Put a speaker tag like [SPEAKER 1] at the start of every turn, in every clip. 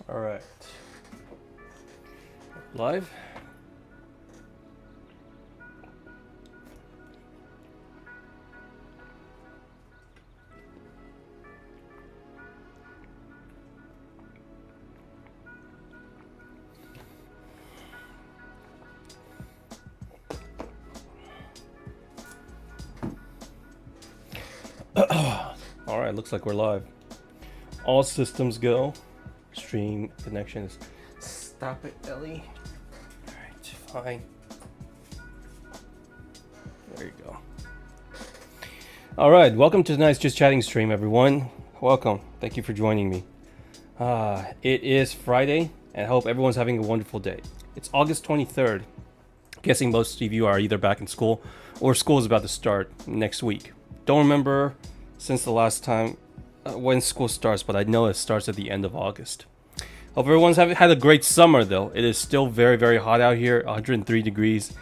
[SPEAKER 1] All right. Live? All right, looks like we're live. All systems go. Stream connection is. Stop it, Ellie. All right, fine. There you go. All right, welcome to tonight's Just Chatting stream, everyone. Welcome. Thank you for joining me. It is Friday, and I hope everyone's having a wonderful day. It's August 23rd. Guessing most of you are either back in school or school is about to start next week. Don't remember since the last time when school starts, but I know it starts at the end of August. Hope everyone's had a great summer, though. It is still very, very hot out here, 103 degrees.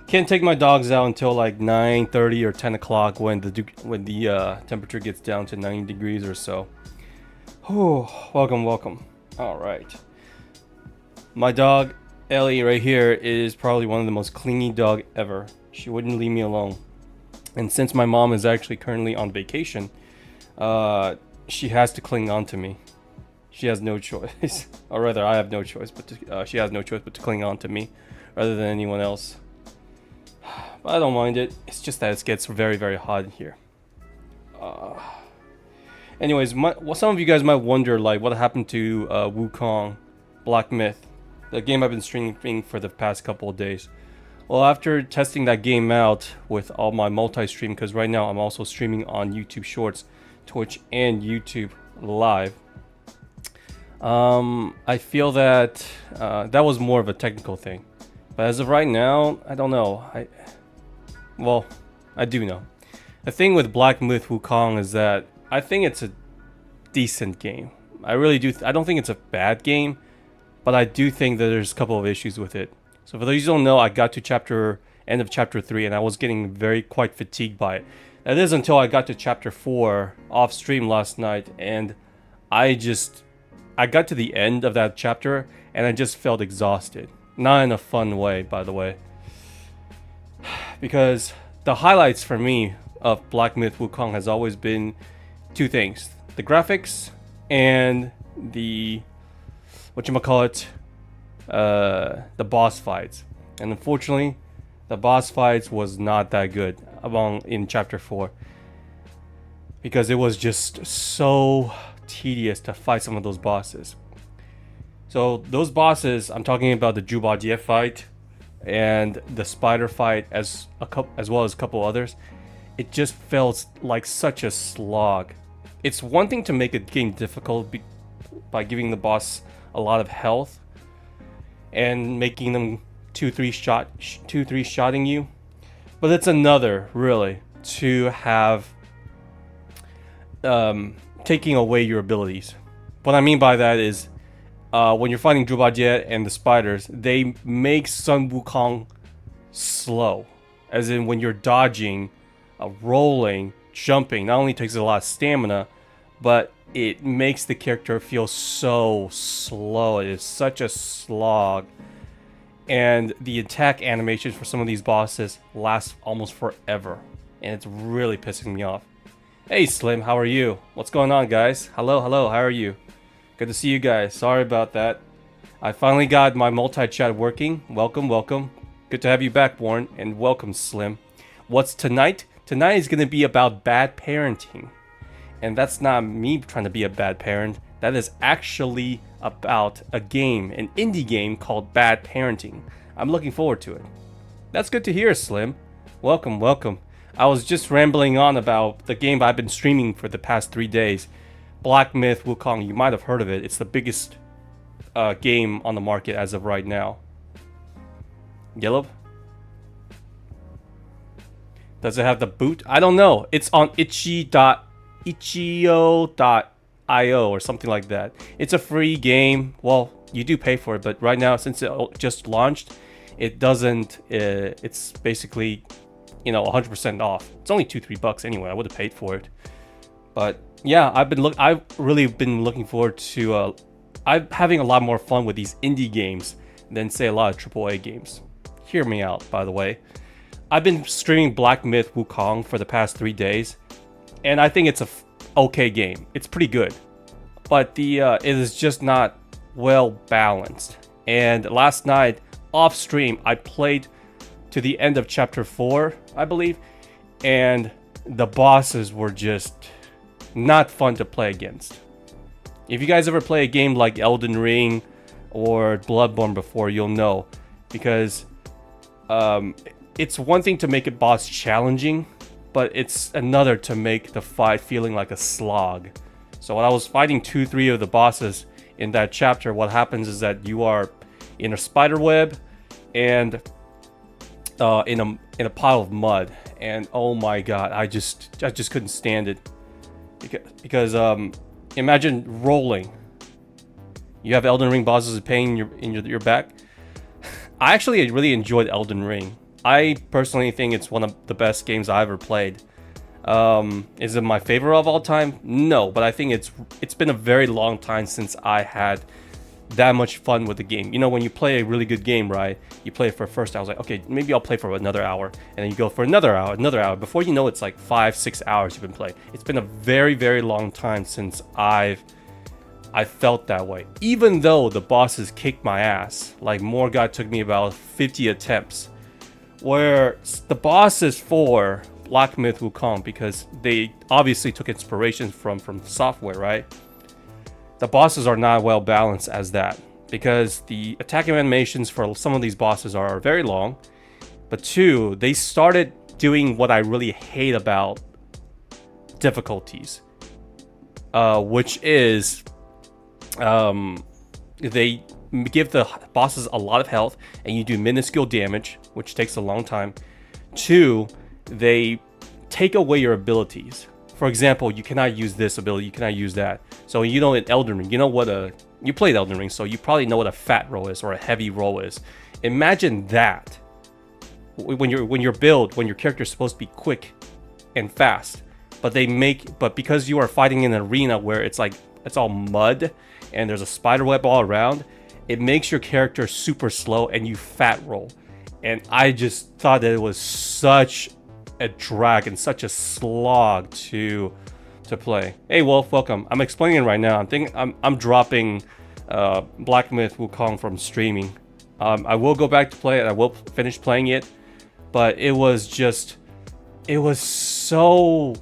[SPEAKER 1] Can't take my dogs out until like 9:30 or 10 o'clock when the temperature gets down to 90 degrees or so. Oh, welcome, welcome. All right. My dog, Ellie, right here, is probably one of the most clingy dog ever. She wouldn't leave me alone. And since my mom is actually currently on vacation, she has to cling on to me. She has no choice. Or rather, I have no choice, but she has no choice but to cling on to me rather than anyone else. But I don't mind it. It's just that it gets very, very hot in here. Anyways, some of you guys might wonder, like, what happened to Wukong Black Myth, the game I've been streaming for the past couple of days. Well, after testing that game out with all my multi-stream, because right now I'm also streaming on YouTube Shorts, Twitch, and YouTube Live, I feel that that was more of a technical thing. But as of right now, I don't know. Well, I do know. The thing with Black Myth Wukong is that I think it's a decent game. I really do. I don't think it's a bad game, but I do think that there's a couple of issues with it. So for those who don't know, I got to end of chapter 3, and I was getting quite fatigued by it. That is until I got to chapter 4 off stream last night, and I got to the end of that chapter, and I just felt exhausted. Not in a fun way, by the way. Because the highlights for me of Black Myth Wukong has always been two things: the graphics and the the boss fights. And unfortunately, the boss fights was not that good in chapter 4, because it was just so tedious to fight some of those bosses. So those bosses, I'm talking about the Jubadier fight and the spider fight, as well as a couple others. It just felt like such a slog. It's one thing to make a game difficult by giving the boss a lot of health and making them 2-3 shotting you, but it's another, really, to have taking away your abilities. What I mean by that is when you're fighting Jubadier and the spiders, they make Sun Wukong slow, as in when you're dodging, rolling, jumping, not only takes a lot of stamina, but it makes the character feel so slow. It is such a slog. And the attack animations for some of these bosses last almost forever. And it's really pissing me off. Hey Slim, how are you? What's going on, guys? Hello, how are you? Good to see you guys. Sorry about that. I finally got my multi-chat working. Welcome. Good to have you back, Warren. And welcome, Slim. What's tonight? Tonight is going to be about bad parenting. And that's not me trying to be a bad parent. That is actually about a game, an indie game called Bad Parenting. I'm looking forward to it. That's good to hear, Slim. Welcome. I was just rambling on about the game I've been streaming for the past 3 days. Black Myth Wukong. You might have heard of it. It's the biggest game on the market as of right now. Yellow? Does it have the boot? I don't know. It's on itch.io.io or something like that. It's a free game. Well, you do pay for it, but right now, since it just launched, it doesn't. It's basically, 100% off. It's only $2-3 anyway. I would have paid for it. But yeah, I've really been looking forward to. I'm having a lot more fun with these indie games than say a lot of AAA games. Hear me out, by the way. I've been streaming Black Myth Wukong for the past 3 days, and I think it's a okay game. It's pretty good, but it is just not well balanced. And last night off stream, I played to the end of chapter 4, I believe, and the bosses were just not fun to play against. If you guys ever play a game like Elden Ring or Bloodborne before, you'll know, because it's one thing to make a boss challenging, but it's another to make the fight feeling like a slog. So when I was fighting 2-3 of the bosses in that chapter, what happens is that you are in a spider web and in a pile of mud, and oh my god, I just couldn't stand it, because imagine rolling. You have Elden Ring bosses pain in your back. I actually really enjoyed Elden Ring. I personally think it's one of the best games I ever played. Is it my favorite of all time? No, but I think it's been a very long time since I had that much fun with the game. You know, when you play a really good game, right? You play it for first hour, I was like, okay, maybe I'll play for another hour, and then you go for another hour, another hour. Before you know, it's like 5-6 hours you've been playing. It's been a very, very long time since I felt that way. Even though the bosses kicked my ass, like Morgott took me about 50 attempts. Where the bosses for Black Myth Wukong, because they obviously took inspiration from software, right? The bosses are not well balanced as that, because the attacking animations for some of these bosses are very long, but 2, they started doing what I really hate about difficulties, which is they give the bosses a lot of health and you do minuscule damage, which takes a long time. 2, they take away your abilities. For example, you cannot use this ability, you cannot use that. So you know, in Elden Ring, you know what you played Elden Ring, so you probably know what a fat roll is or a heavy roll is. Imagine that when your character is supposed to be quick and fast, but because you are fighting in an arena where it's all mud and there's a spider web all around, it makes your character super slow and you fat roll. And I just thought that it was such a drag and such a slog to play. Hey Wolf, welcome. I'm explaining it right now. I'm dropping Black Myth Wukong from streaming. I will go back to play it. I will finish playing it, but it was so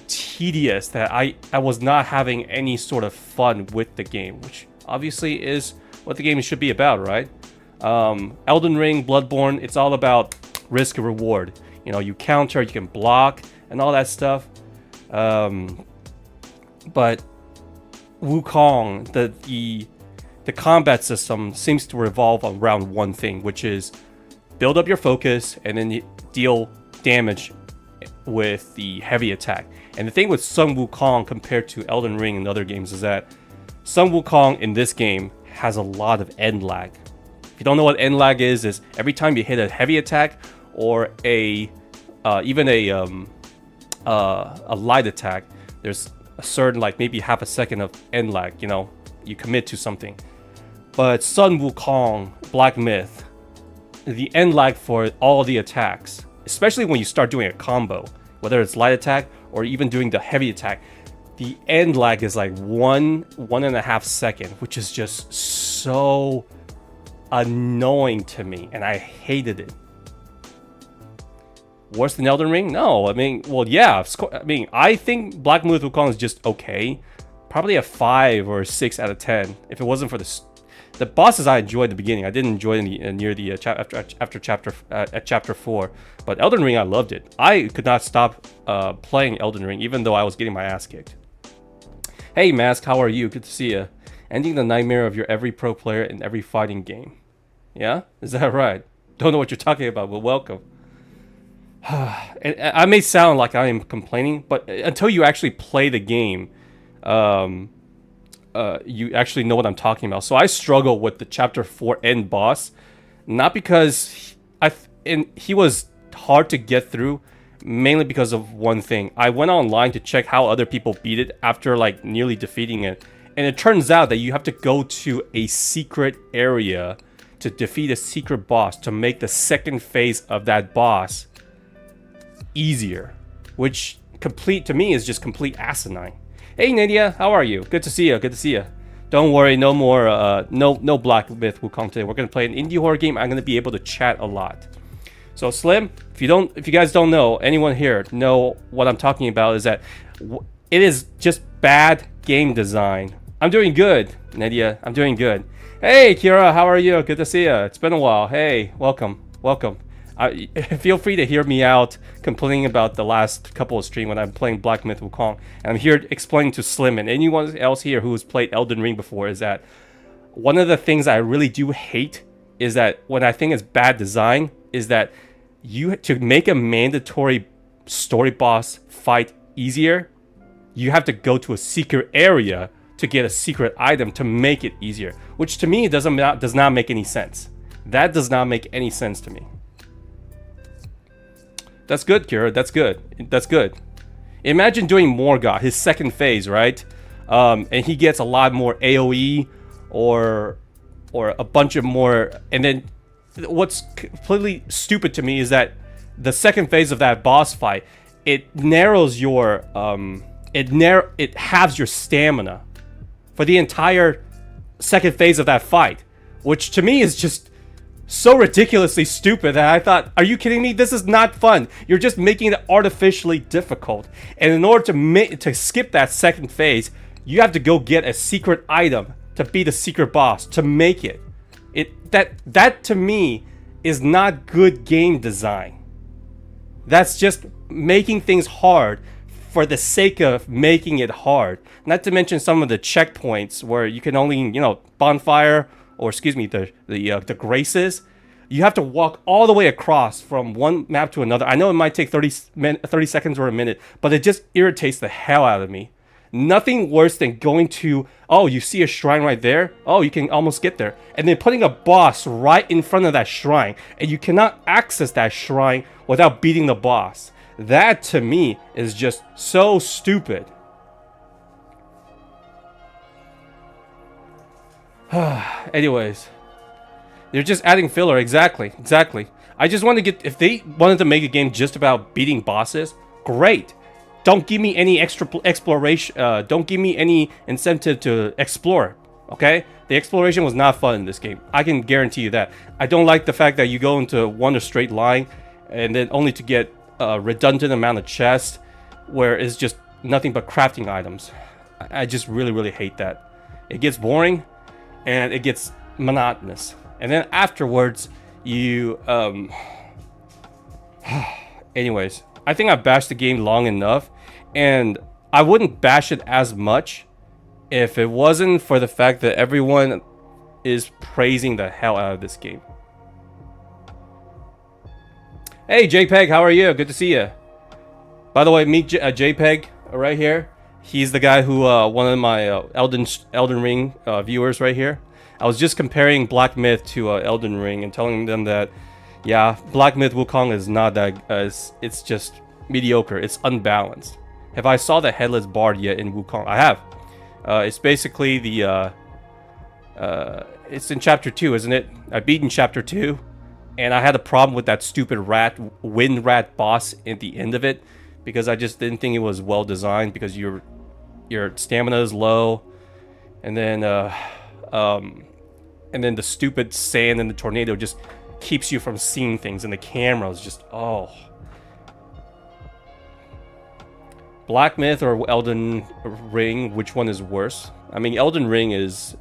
[SPEAKER 1] tedious that I was not having any sort of fun with the game, which obviously is what the game should be about, right? Elden Ring, Bloodborne, it's all about risk and reward. You know, you counter, you can block, and all that stuff. But Wukong, the combat system seems to revolve around one thing, which is build up your focus and then you deal damage with the heavy attack. And the thing with Sun Wukong compared to Elden Ring and other games is that Sun Wukong in this game has a lot of end lag. If you don't know what end lag is every time you hit a heavy attack or even a light attack, there's a certain, like, maybe half a second of end lag, you know, you commit to something. But Sun Wukong, Black Myth, the end lag for all the attacks, especially when you start doing a combo, whether it's light attack or even doing the heavy attack, the end lag is like 1.5 seconds, which is just so annoying to me, and I hated it. Worse than Elden Ring? No, I mean, well, yeah. I mean, I think Black Myth Wukong is just okay. Probably a 5 or a 6 out of 10. If it wasn't for the bosses, I enjoyed at the beginning. I didn't enjoy near the chapter 4. But Elden Ring, I loved it. I could not stop playing Elden Ring, even though I was getting my ass kicked. Hey, Mask, how are you? Good to see you. Ending the nightmare of your every pro player in every fighting game. Yeah? Is that right? Don't know what you're talking about, but welcome. I may sound like I am complaining, but until you actually play the game, you actually know what I'm talking about. So I struggle with the chapter 4 end boss, not because he was hard to get through, mainly because of one thing. I went online to check how other people beat it after like nearly defeating it, And it turns out that you have to go to a secret area to defeat a secret boss to make the second phase of that boss easier, which to me is just complete asinine. Hey Nadia, how are you? Good to see you. Good to see you. Don't worry, no more no Black Myth Wukong today. We're gonna play an indie horror game. I'm gonna be able to chat a lot. So Slim, if you guys don't know, anyone here know what I'm talking about, is that it is just bad game design. I'm doing good, Nadia. I'm doing good. Hey Kira, how are you? Good to see you. It's been a while. Hey, welcome. Feel free to hear me out complaining about the last couple of streams when I'm playing Black Myth Wukong. And I'm here explaining to Slim and anyone else here who's played Elden Ring before, is that one of the things I really do hate is that when I think it's bad design is that to make a mandatory story boss fight easier, you have to go to a secret area to get a secret item to make it easier, which to me does not make any sense. That does not make any sense to me. That's good, Kira. That's good. That's good. Imagine doing Morgoth, his second phase, right? And he gets a lot more AoE or a bunch of more. And then what's completely stupid to me is that the second phase of that boss fight, it narrows your it halves your stamina for the entire second phase of that fight, which to me is just so ridiculously stupid that I thought, are you kidding me? This is not fun. You're just making it artificially difficult. And in order to skip that second phase, you have to go get a secret item to beat a secret boss to make it. That to me is not good game design. That's just making things hard for the sake of making it hard. Not to mention some of the checkpoints where you can only, bonfire, or excuse me, the graces. You have to walk all the way across from one map to another. I know it might take 30 seconds or a minute, but it just irritates the hell out of me. Nothing worse than going to, oh, you see a shrine right there? Oh, you can almost get there. And then putting a boss right in front of that shrine, and you cannot access that shrine without beating the boss. That, to me, is just so stupid. Anyways, they're just adding filler. Exactly. I just want to get, if they wanted to make a game just about beating bosses, great. Don't give me any extra exploration. Don't give me any incentive to explore. Okay, the exploration was not fun in this game. I can guarantee you that. I don't like the fact that you go into one straight line and then only to get a redundant amount of chests where it's just nothing but crafting items. I just really hate that. It gets boring and it gets monotonous. And then afterwards, you anyways, I think I bashed the game long enough, and I wouldn't bash it as much if it wasn't for the fact that everyone is praising the hell out of this game. Hey JPEG, how are you? Good to see you. By the way, meet JPEG right here. He's the guy who one of my Elden Ring viewers right here. I was just comparing Black Myth to Elden Ring and telling them that, yeah, Black Myth Wukong is not that, it's just mediocre. It's unbalanced. Have I saw the headless bard yet in Wukong? I have. It's basically the, it's in chapter 2, isn't it? I beat in chapter 2, and I had a problem with that stupid wind rat boss at the end of it, because I just didn't think it was well designed, because your stamina is low, and then the stupid sand and the tornado just keeps you from seeing things, and the camera is just, oh. Black Myth or Elden Ring, which one is worse? I mean, Elden Ring is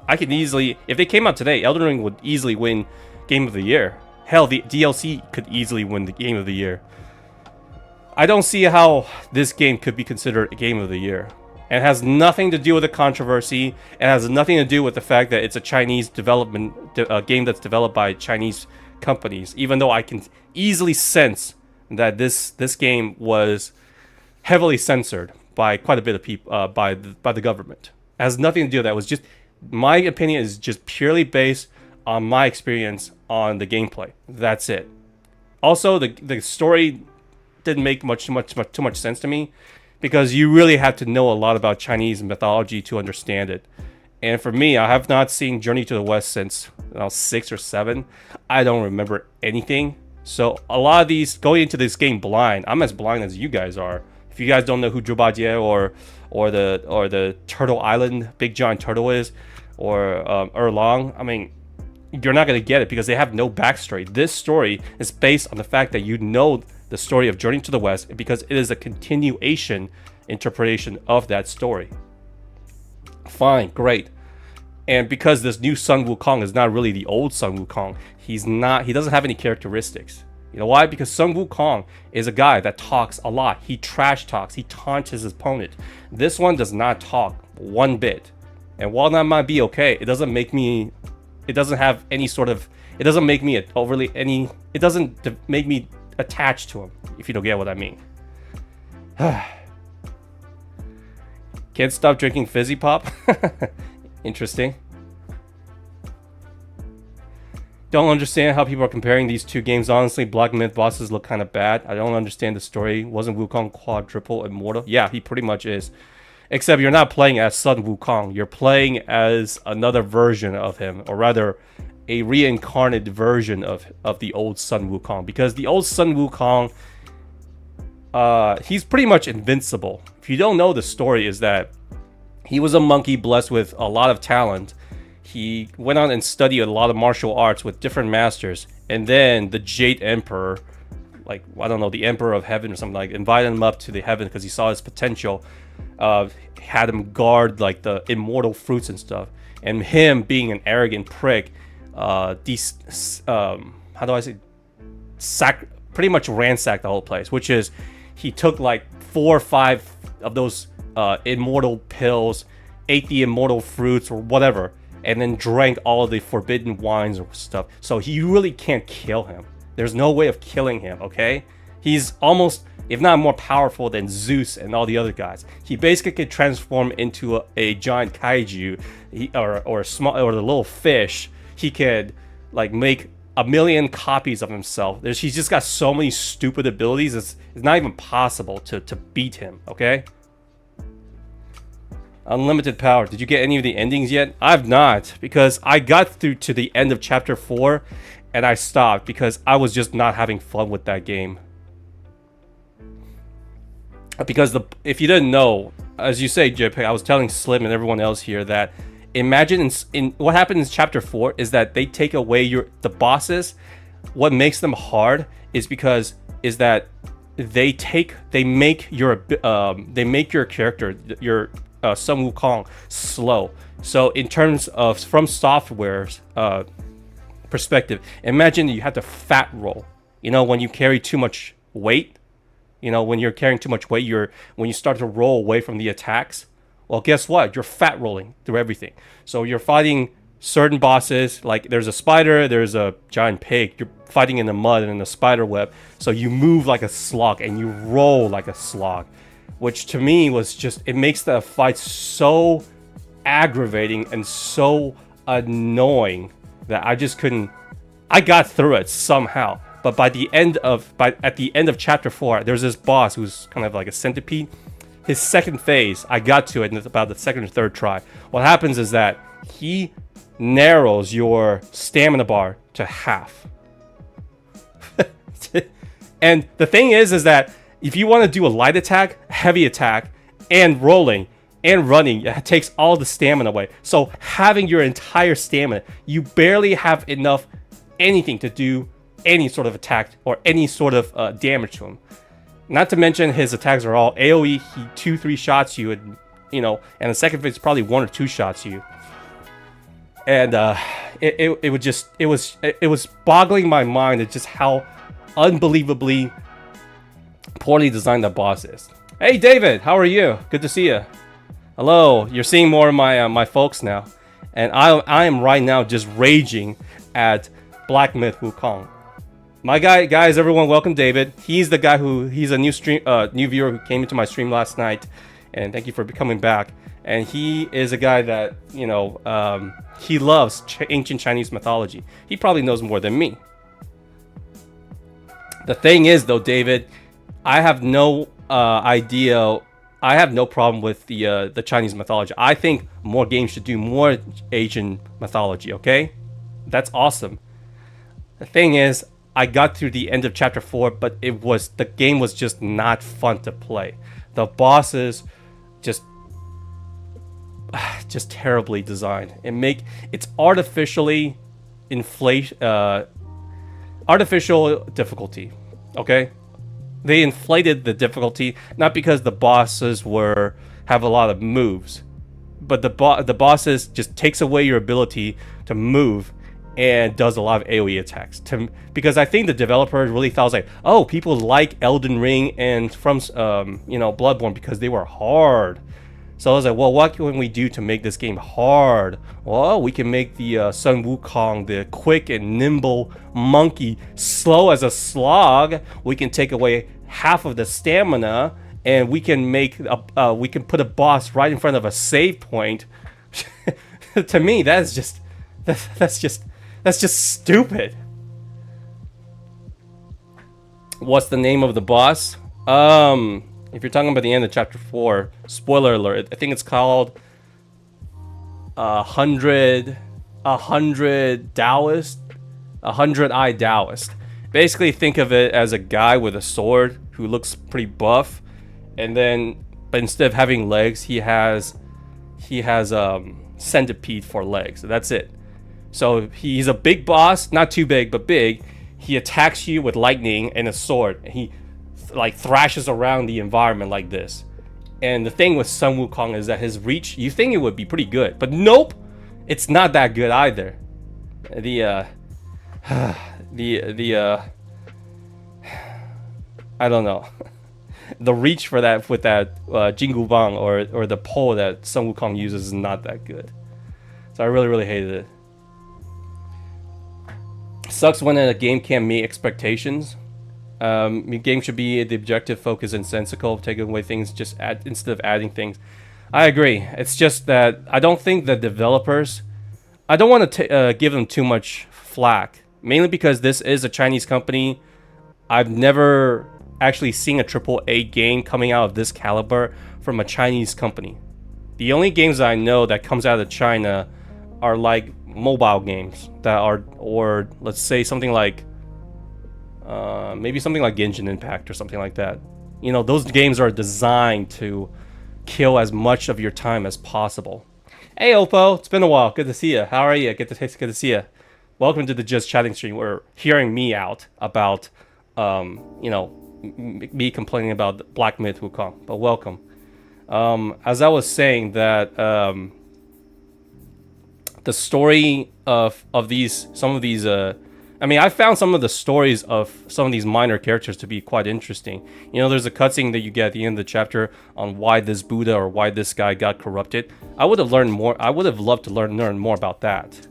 [SPEAKER 1] I could easily, if they came out today, Elden Ring would easily win Game of the Year. Hell, the DLC could easily win the Game of the Year. I don't see how this game could be considered a Game of the Year. And it has nothing to do with the controversy. It has nothing to do with the fact that it's a Chinese development game that's developed by Chinese companies. Even though I can easily sense that this game was heavily censored by quite a bit of people, by the government. It has nothing to do with that. It was just, my opinion is just purely based on my experience on the gameplay. That's it. Also, the story didn't make too much sense to me, because you really have to know a lot about Chinese mythology to understand it. And for me, I have not seen Journey to the West since 6 or 7. I don't remember anything. So a lot of these, going into this game blind, I'm as blind as you guys are. If you guys don't know who Zhu Bajie or the Turtle Island Big Giant Turtle is, or Erlong, I mean, you're not gonna get it because they have no backstory. This story is based on the fact that you know the story of Journey to the West because it is a continuation interpretation of that story. Fine, great. And because this new Sun Wukong is not really the old Sun Wukong, he doesn't have any characteristics. You know why? Because Sun Wukong is a guy that talks a lot. He trash talks, he taunts his opponent. This one does not talk one bit. And while that might be okay, it doesn't make me attached to him, if you don't get what I mean. Can't stop drinking fizzy pop. Interesting. Don't understand how people are comparing these two games. Honestly, Black Myth bosses look kind of bad. I don't understand the story. Wasn't Wukong quadruple immortal? Yeah, he pretty much is. Except you're not playing as Sun Wukong. You're playing as another version of him, or rather, a reincarnated version of the old Sun Wukong. Because the old Sun Wukong, he's pretty much invincible. If you don't know, the story is that he was a monkey blessed with a lot of talent. He went on and studied a lot of martial arts with different masters. And then the Jade Emperor, like, I don't know, the Emperor of Heaven or something, like, invited him up to the heaven because he saw his potential. Had him guard, like, the immortal fruits and stuff. And him being an arrogant prick, how do I say, pretty much ransacked the whole place. Which is, he took, like, 4 or 5 of those immortal pills, ate the immortal fruits or whatever, and then drank all of the forbidden wines or stuff. So you really can't kill him. There's no way of killing him, okay? He's almost, if not more powerful than Zeus and all the other guys. He basically could transform into a giant kaiju, or a small, or the little fish. He could, like, make 1,000,000 copies of himself. He's just got so many stupid abilities. It's not even possible to beat him, okay? Unlimited power. Did you get any of the endings yet? I've not, because I got through to the end of chapter 4 and I stopped because I was just not having fun with that game. Because if you didn't know, as you say, JP, I was telling Slim and everyone else here that imagine in what happened in chapter 4 is that they take away the bosses. What makes them hard is that they make your character, your Sun Wukong, slow. So in terms of from software's perspective, imagine you have to fat roll. You know, when you carry too much weight, when you're carrying too much weight, when you start to roll away from the attacks, well, guess what? You're fat rolling through everything. So you're fighting certain bosses, like there's a spider, there's a giant pig. You're fighting in the mud and in the spider web. So you move like a slog and you roll like a slog, which to me was just, it makes the fight so aggravating and so annoying that I just couldn't. I got through it somehow, but at the end of chapter 4, there's this boss who's kind of like a centipede. His second phase, I got to it in about the second or third try. What happens is that he narrows your stamina bar to half. And the thing is that if you want to do a light attack, heavy attack, and rolling, and running, it takes all the stamina away. So having your entire stamina, you barely have enough anything to do any sort of attack or any sort of damage to him. Not to mention his attacks are all AoE. He 2-3 shots you, and and the second phase probably 1 or 2 shots you. And it was boggling my mind at just how unbelievably poorly designed that boss is. Hey David, how are you? Good to see you. Hello. You're seeing more of my folks now, and I am right now just raging at Black Myth Wukong. My guys, everyone, welcome David. He's the guy he's a new viewer who came into my stream last night, and thank you for coming back. And he is a guy that he loves ancient Chinese mythology. He probably knows more than me. The thing is, though, David, I have no idea I have no problem with the Chinese mythology. I think more games should do more Asian mythology. Okay, that's awesome. The thing is, I got through the end of chapter 4, but the game was just not fun to play. The bosses just just terribly designed. It's artificially artificial difficulty. Okay, they inflated the difficulty not because the bosses have a lot of moves, but the bosses just takes away your ability to move and does a lot of AoE attacks. Because I think the developers really thought, was like, oh, people like Elden Ring and from Bloodborne because they were hard. So I was like, well, what can we do to make this game hard? Well, we can make the Sun Wukong, the quick and nimble monkey, slow as a slog. We can take away half of the stamina, and we can put a boss right in front of a save point. To me, that's just stupid. What's the name of the boss? If you're talking about the end of chapter 4, spoiler alert, I think it's called 100 Taoist, 100-eye Taoist. Basically, think of it as a guy with a sword who looks pretty buff, but instead of having legs, he has centipede for legs. That's it. So he's a big boss, not too big, but big. He attacks you with lightning and a sword. And he thrashes around the environment like this. And the thing with Sun Wukong is that his reach, you think it would be pretty good, but nope, it's not that good either. I don't know. The reach for that with that Jingu Bang or the pole that Sun Wukong uses is not that good. So I really hated it. Sucks when a game can't meet expectations. The game should be the objective, focus, and sensical, taking away things instead of adding things. I agree. It's just that I don't think the developers, I don't want to give them too much flack, mainly because this is a Chinese company. I've never actually seen a AAA game coming out of this caliber from a Chinese company. The only games that I know that comes out of China are like mobile games that are, or let's say something like maybe something like Genshin Impact or something like that. You know, those games are designed to kill as much of your time as possible. Hey Oppo, it's been a while. Good to see you. How are you? Good to see you. Welcome to the Just Chatting stream. We're hearing me out about me complaining about Black Myth Wukong, but welcome. As I was saying that the story of some of these I found some of the stories of some of these minor characters to be quite interesting. You know, there's a cutscene that you get at the end of the chapter on why this Buddha or why this guy got corrupted. I would have learned more. I would have loved to learn more about that.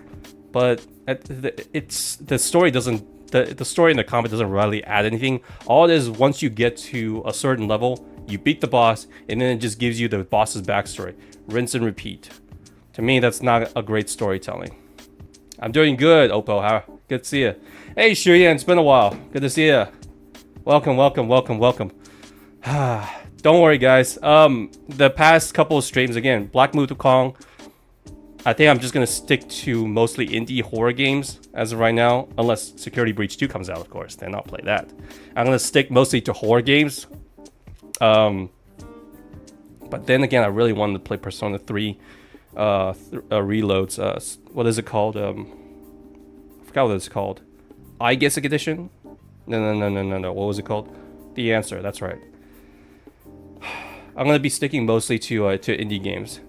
[SPEAKER 1] But the story doesn't. The story in the comic doesn't really add anything. All it is, once you get to a certain level, you beat the boss, and then it just gives you the boss's backstory. Rinse and repeat. To me, that's not a great storytelling. I'm doing good, Oppo. Good to see you. Hey, Shuyan, it's been a while. Good to see you. Welcome. Don't worry, guys. The past couple of streams, again, Black Myth Wukong, I think I'm just going to stick to mostly indie horror games as of right now. Unless Security Breach 2 comes out, of course. Then I'll play that. I'm going to stick mostly to horror games. But then again, I really wanted to play Persona 3 Reloads. What is it called? I forgot what it's called. I guess edition? No. What was it called? The Answer. That's right. I'm going to be sticking mostly to indie games.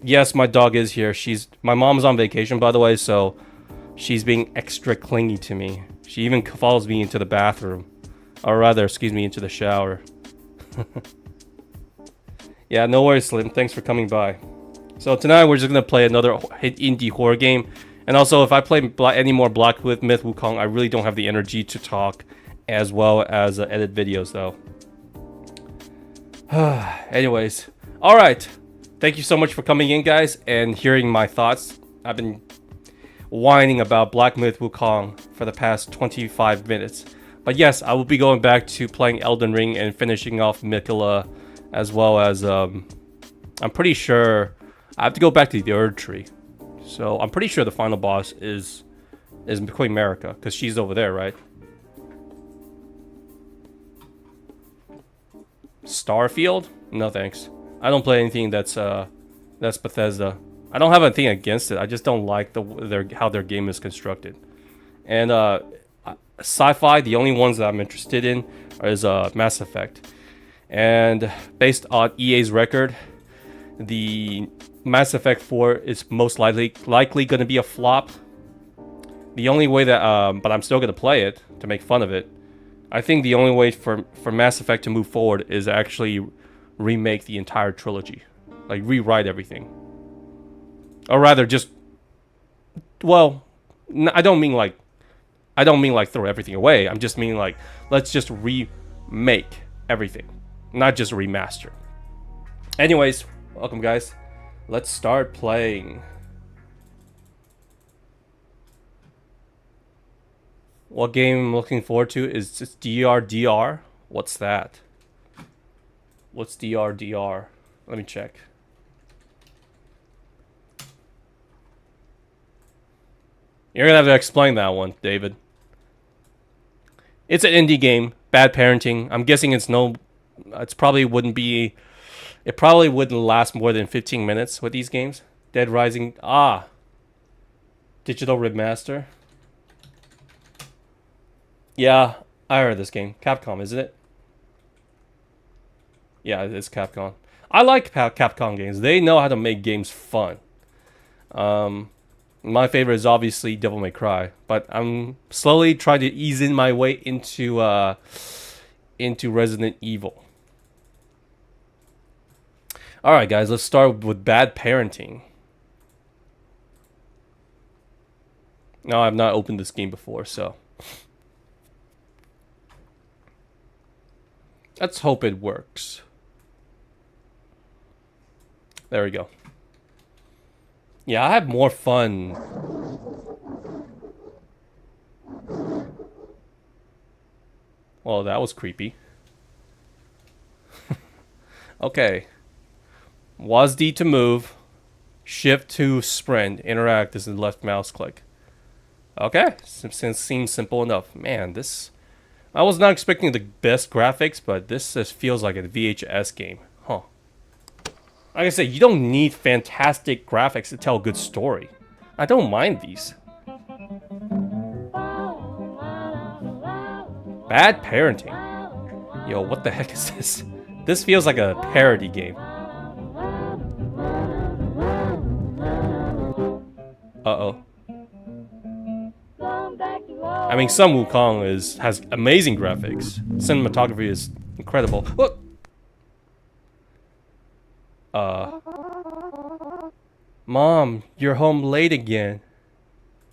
[SPEAKER 1] Yes, my dog is here. My mom's on vacation, by the way, so she's being extra clingy to me. She even follows me into the bathroom. Or rather, into the shower. Yeah, no worries, Slim. Thanks for coming by. So tonight we're just going to play another indie horror game. And also, if I play any more Black Myth Wukong, I really don't have the energy to talk as well as edit videos, though. Anyways. Alright. Thank you so much for coming in, guys, and hearing my thoughts. I've been whining about Black Myth Wukong for the past 25 minutes. But yes, I will be going back to playing Elden Ring and finishing off Miquella as well as I'm pretty sure I have to go back to the Erd tree. So I'm pretty sure the final boss is Queen America, because she's over there, right? Starfield? No thanks. I don't play anything that's Bethesda. I don't have anything against it. I just don't like how their game is constructed. And sci-fi, the only ones that I'm interested in is Mass Effect. And based on EA's record, the Mass Effect 4 is most likely going to be a flop. The only way that, but I'm still going to play it to make fun of it. I think the only way for Mass Effect to move forward is actually remake the entire trilogy. Like, rewrite everything. Or rather, just... Well, I don't mean like throw everything away. I'm just meaning like, let's just remake everything. Not just remaster. Anyways, welcome guys. Let's start playing. What game I'm looking forward to is just DRDR. What's that? What's DRDR? Let me check. You're gonna have to explain that one, David. It's an indie game, bad parenting. I'm guessing it probably wouldn't last more than 15 minutes with these games. Dead Rising, digital remaster. Yeah, I heard of this game. Capcom, isn't it? Yeah, it's Capcom. I like Capcom games. They know how to make games fun. My favorite is obviously Devil May Cry, but I'm slowly trying to ease in my way into Resident Evil. All right, guys, let's start with bad parenting. No, I've not opened this game before, so let's hope it works. There we go. Yeah, I have more fun. Well, that was creepy. Okay. WASD to move. Shift to sprint. Interact is the left mouse click. Okay. Seems simple enough. Man, I was not expecting the best graphics, but this just feels like a VHS game. Huh. Like I said, you don't need fantastic graphics to tell a good story. I don't mind these. Bad parenting. Yo, what the heck is this? This feels like a parody game. Uh-oh. I mean, Sun Wukong has amazing graphics. Cinematography is incredible. Look! Mom, you're home late again.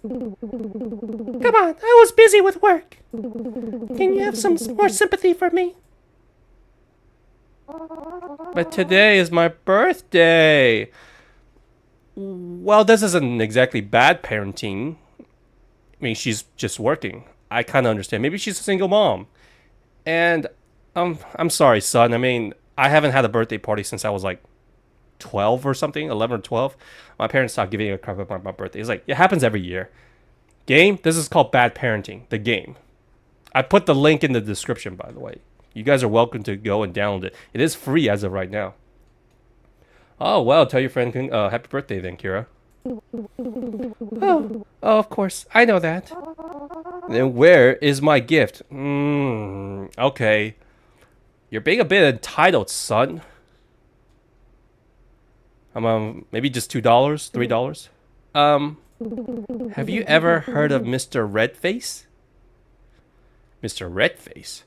[SPEAKER 1] Come on, I was busy with work. Can you have some more sympathy for me? But today is my birthday. Well, this isn't exactly bad parenting. I mean, she's just working. I kind of understand. Maybe she's a single mom. And I'm sorry, son. I mean, I haven't had a birthday party since I was like 12 or something, 11 or 12. My parents stopped giving a crap about my birthday. It's like, it happens every year. Game, this is called bad parenting, the game. I put the link in the description, by the way. You guys are welcome to go and download it. It is free as of right now. Oh, well, tell your friend happy birthday then, Kira. Oh, of course, I know that. Then where is my gift? Okay. You're being a bit entitled, son. Maybe just $2, $3. Have you ever heard of Mr. Redface? Mr. Redface?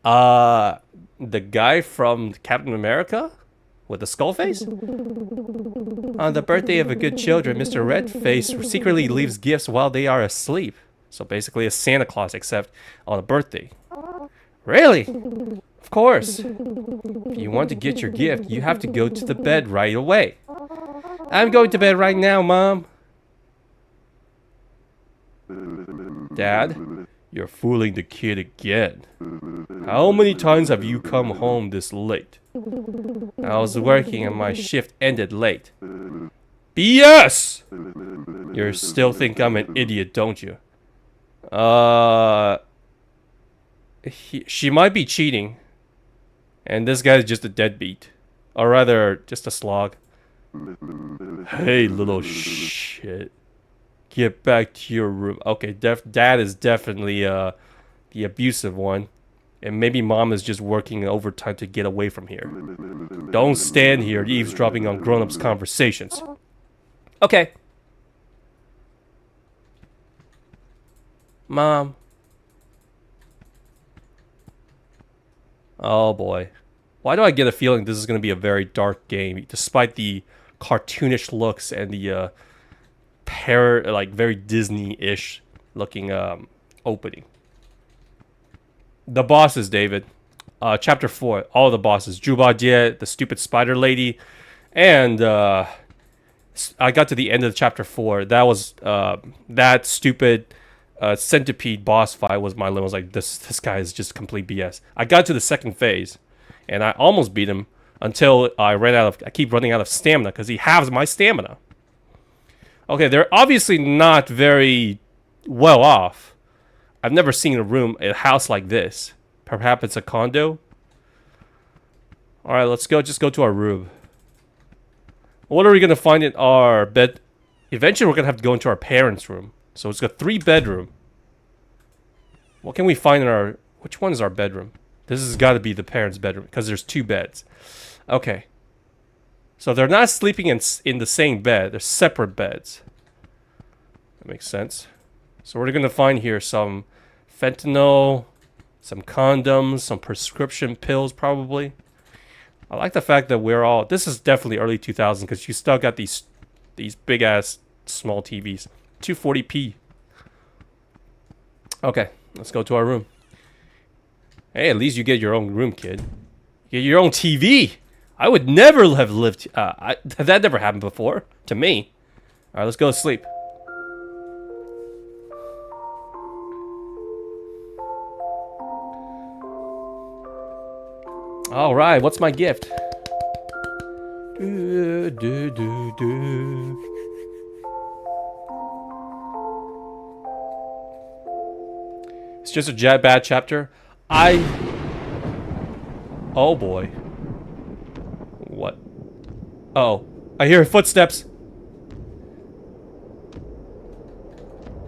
[SPEAKER 1] The guy from Captain America? With the skull face? On the birthday of a good children, Mr. Redface secretly leaves gifts while they are asleep. So basically a Santa Claus, except on a birthday. Really? Of course. If you want to get your gift, you have to go to the bed right away. I'm going to bed right now, Mom. Dad, You're fooling the kid again. How many times have you come home this late? I was working and my shift ended late. BS! You still think I'm an idiot, don't you? She might be cheating. And this guy's just a deadbeat. Or rather, just a slog. Hey, little shit. Get back to your room. Okay, dad is definitely the abusive one. And maybe mom is just working overtime to get away from here. Don't stand here eavesdropping on grown-ups' conversations. Okay. Mom. Oh boy. Why do I get a feeling this is going to be a very dark game, despite the cartoonish looks and the like very Disney-ish looking opening. The bosses, David. Chapter 4. All the bosses. Jubadiet, the stupid spider lady, and I got to the end of chapter 4. That was that stupid centipede boss fight was my limit. I was like, this guy is just complete BS. I got to the second phase, and I almost beat him until I keep running out of stamina because he halves my stamina. Okay, they're obviously not very well off. I've never seen a house like this. Perhaps it's a condo. All right, let's go. Just go to our room. What are we gonna find in our bed? Eventually, we're gonna have to go into our parents' room. So it's got 3-bedroom. What can we find in our? Which one is our bedroom? This has got to be the parents' bedroom because there's 2 beds. Okay. So they're not sleeping in the same bed. They're separate beds. That makes sense. So we're gonna find here some fentanyl, some condoms, some prescription pills, probably. I like the fact that we're all. This is definitely early 2000s because you still got these big ass small TVs, 240p. Okay, let's go to our room. Hey, at least you get your own room, kid. You get your own TV. I would never have lived. That never happened before to me. All right, let's go to sleep. All right, what's my gift? It's just a bad chapter. Oh boy. What? Oh, I hear footsteps.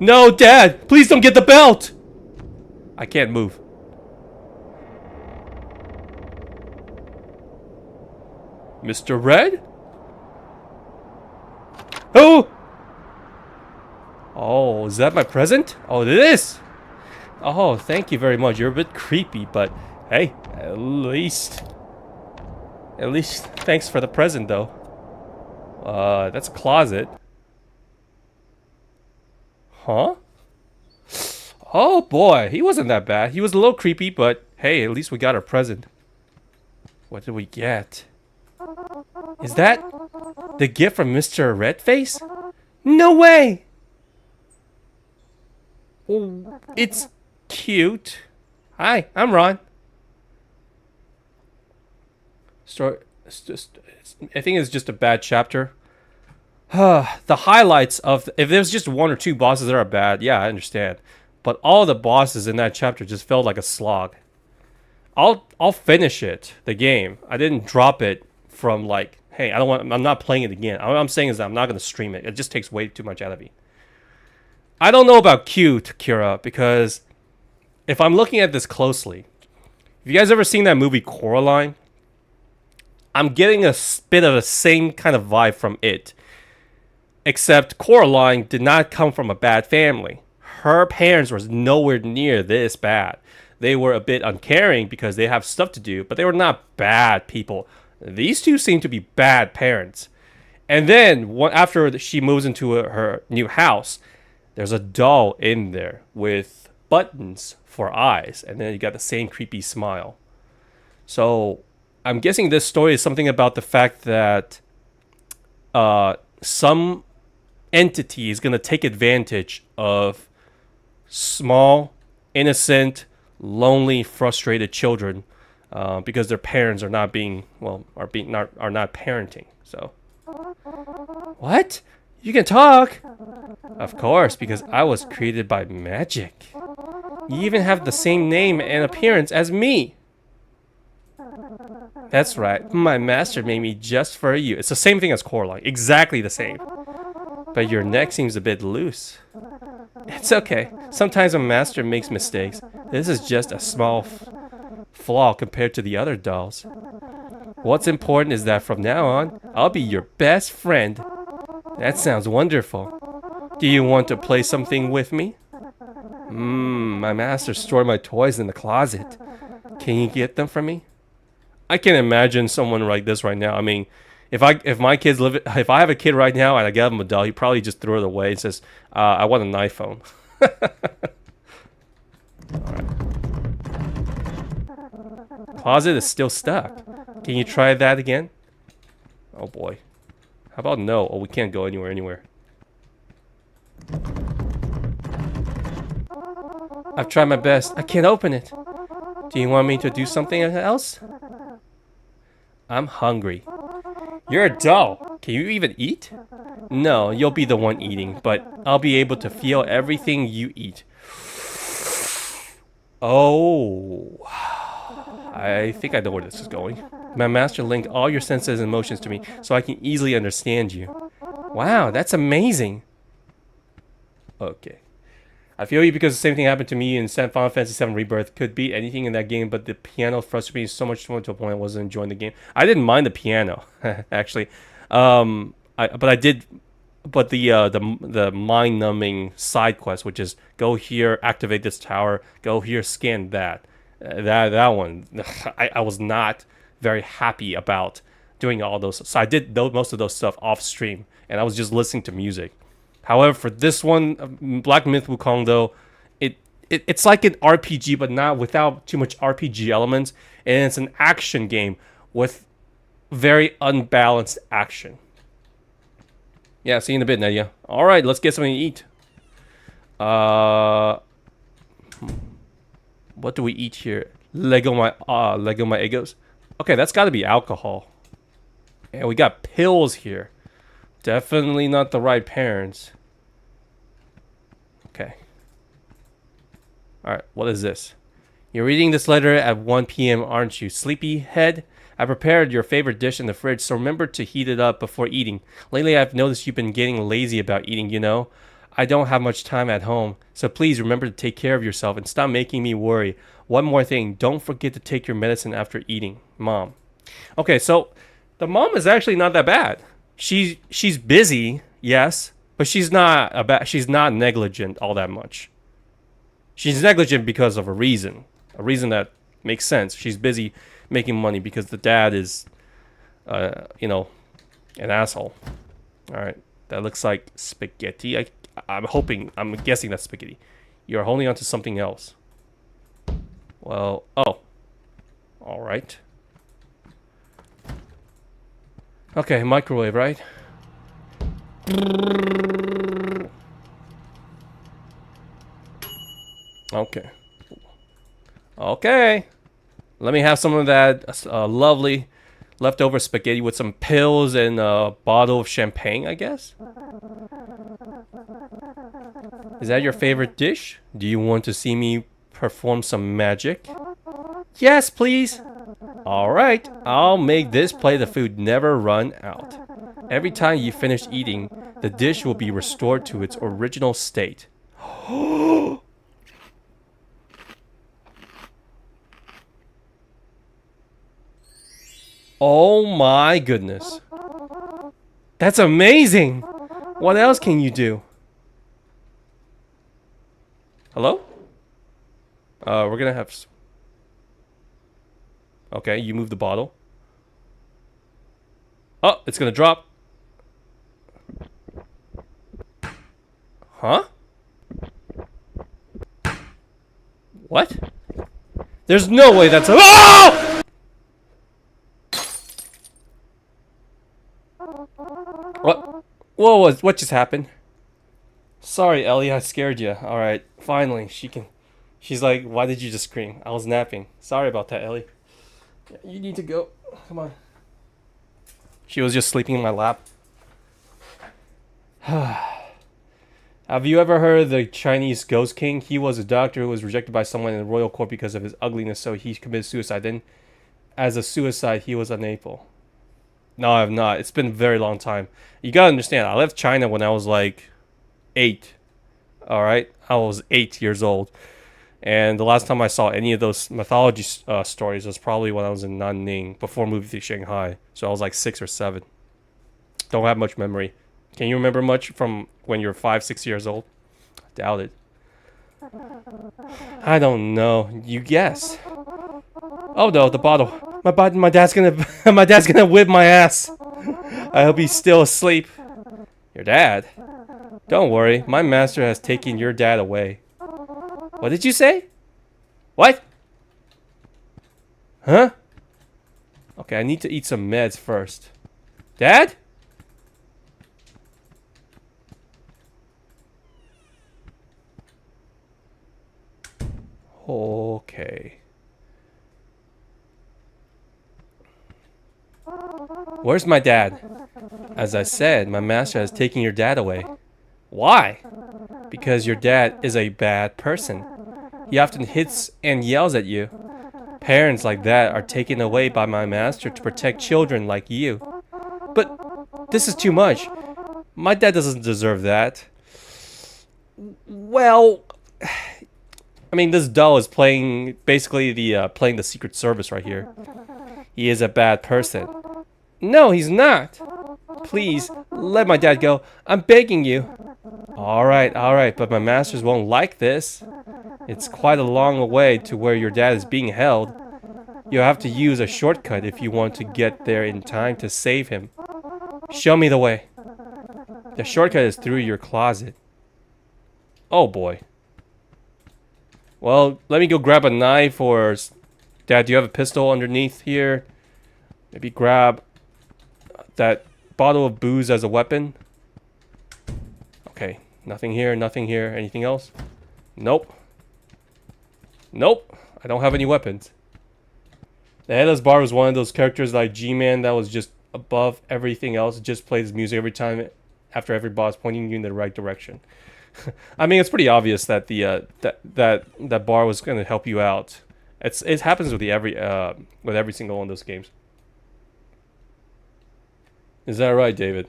[SPEAKER 1] No, Dad! Please don't get the belt! I can't move. Mr. Red? Oh! Oh, is that my present? Oh, it is! Oh, thank you very much. You're a bit creepy, but hey, at least thanks for the present, though. That's a closet. Huh? Oh boy, he wasn't that bad. He was a little creepy, but hey, at least we got our present. What did we get? Is that the gift from Mr. Redface? No way! Oh, it's cute. Hi, I'm Ron. I think it's just a bad chapter. The highlights of... If there's just 1 or 2 bosses that are bad, yeah, I understand. But all the bosses in that chapter just felt like a slog. I'll finish it, the game. I didn't drop it from like, hey, I'm not playing it again. What I'm saying is that I'm not going to stream it. It just takes way too much out of me. I don't know about cute, Kira, because if I'm looking at this closely, have you guys ever seen that movie Coraline? I'm getting a bit of the same kind of vibe from it. Except Coraline did not come from a bad family. Her parents were nowhere near this bad. They were a bit uncaring because they have stuff to do, but they were not bad people. These two seem to be bad parents. And then after she moves into her new house, there's a doll in there with buttons for eyes, and then you got the same creepy smile. So I'm guessing this story is something about the fact that some entity is going to take advantage of small innocent, lonely, frustrated children because their parents are not parenting. So, what? You can talk? Of course, because I was created by magic. You even have the same name and appearance as me. That's right. My master made me just for you. It's the same thing as Coraline. Exactly the same. But your neck seems a bit loose. It's okay. Sometimes a master makes mistakes. This is just a small flaw compared to the other dolls. What's important is that from now on, I'll be your best friend. That sounds wonderful. Do you want to play something with me? My master stored my toys in the closet. Can you get them for me? I can imagine someone like this right now. I mean, if I have a kid right now and I give him a doll, he probably just throw it away and says, "I want an iPhone." Alright. Closet is still stuck. Can you try that again? Oh boy. How about no? Oh, we can't go anywhere. I've tried my best. I can't open it. Do you want me to do something else? I'm hungry. You're a doll. Can you even eat? No, you'll be the one eating, but I'll be able to feel everything you eat. Oh. I think I know where this is going. My master linked all your senses and emotions to me so I can easily understand you. Wow, that's amazing. Okay. I feel you because the same thing happened to me in Final Fantasy VII Rebirth. Could beat anything in that game, but the piano frustrated me so much to a point I wasn't enjoying the game. I didn't mind the piano, actually. But the mind-numbing side quest, which is go here, activate this tower, go here, scan that. That one, I was not very happy about doing all those. So I did most of those stuff off stream, and I was just listening to music. However, for this one, Black Myth Wukong, though, it's like an RPG, but not without too much RPG elements, and it's an action game with very unbalanced action. Yeah, see you in a bit, Nadia. All right, let's get something to eat. What do we eat here? Lego my egos. Okay, that's got to be alcohol. And we got pills here. Definitely not the right parents. Okay. Alright, what is this? You're reading this letter at 1 p.m., aren't you, sleepyhead? I prepared your favorite dish in the fridge, so remember to heat it up before eating. Lately, I've noticed you've been getting lazy about eating, you know? I don't have much time at home, so please remember to take care of yourself and stop making me worry. One more thing, don't forget to take your medicine after eating. Mom. Okay, so the mom is actually not that bad. She's busy, yes, but she's not negligent all that much. She's negligent because of a reason that makes sense. She's busy making money because the dad is, an asshole. All right, that looks like spaghetti. I'm guessing that's spaghetti. You're holding on to something else. Well, oh, all right. Okay, microwave, right? Okay. Okay. Let me have some of that lovely leftover spaghetti with some pills and a bottle of champagne, I guess? Is that your favorite dish? Do you want to see me perform some magic? Yes, please. Alright, I'll make this plate of food never run out. Every time you finish eating, the dish will be restored to its original state. Oh my goodness. That's amazing! What else can you do? Hello? We're gonna have... Okay, you move the bottle. Oh, it's gonna drop. Huh? What? There's no way that's a... Oh! What just happened? Sorry, Ellie, I scared you. Alright, finally, she can She's like, why did you just scream? I was napping. Sorry about that, Ellie. You need to go. Come on. She was just sleeping in my lap. Have you ever heard of the Chinese ghost king? He was a doctor who was rejected by someone in the royal court because of his ugliness, so he committed suicide. Then, as a suicide, he was unable. No, I have not. It's been a very long time. You gotta understand, I left China when I was like 8. Alright? I was 8 years old. And the last time I saw any of those mythology stories was probably when I was in Nanning, before moving to Shanghai. So I was like 6 or 7. Don't have much memory. Can you remember much from when you were 5, 6 years old? Doubt it. I don't know. You guess. Oh no, the bottle. My dad's gonna my dad's gonna whip my ass. I hope he's still asleep. Your dad? Don't worry, my master has taken your dad away. What did you say? What? Huh? Okay, I need to eat some meds first. Dad? Okay. Where's my dad? As I said, my master has taken your dad away. Why? Because your dad is a bad person. He often hits and yells at you. Parents like that are taken away by my master to protect children like you. But this is too much. My dad doesn't deserve that. Well, I mean, this doll is playing basically playing the Secret Service right here. He is a bad person. No, he's not. Please, let my dad go. I'm begging you. Alright, but my masters won't like this. It's quite a long way to where your dad is being held. You'll have to use a shortcut if you want to get there in time to save him. Show me the way. The shortcut is through your closet. Oh boy. Well, let me go grab a knife, or... Dad, do you have a pistol underneath here? Maybe grab that bottle of booze as a weapon. Okay, nothing here, nothing here. Anything else? Nope. Nope, I don't have any weapons. The Headless Bar was one of those characters like G-Man that was just above everything else. It just plays music every time after every boss, pointing you in the right direction. I mean, it's pretty obvious that the that bar was going to help you out. It happens with every single one of those games. Is that right, David?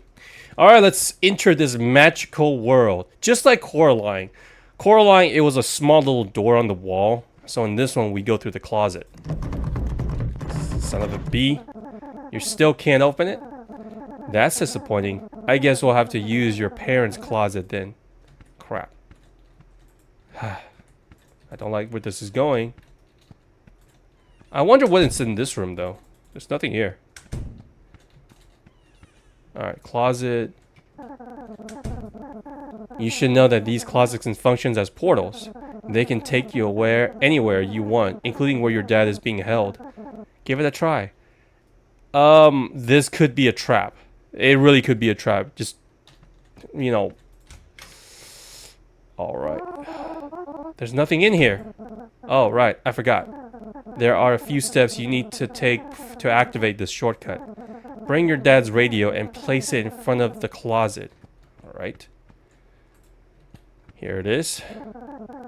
[SPEAKER 1] All right, let's enter this magical world. Just like Coraline. Coraline, it was a small little door on the wall. So in this one, we go through the closet. Son of a B. You still can't open it? That's disappointing. I guess we'll have to use your parents' closet then. Crap. I don't like where this is going. I wonder what's in this room, though. There's nothing here. Alright, closet. You should know that these closets can function as portals. They can take you anywhere you want, including where your dad is being held. Give it a try. This could be a trap. It really could be a trap. Just, you know. Alright. There's nothing in here. Oh, right. I forgot. There are a few steps you need to take to activate this shortcut. Bring your dad's radio and place it in front of the closet. Alright. Here it is.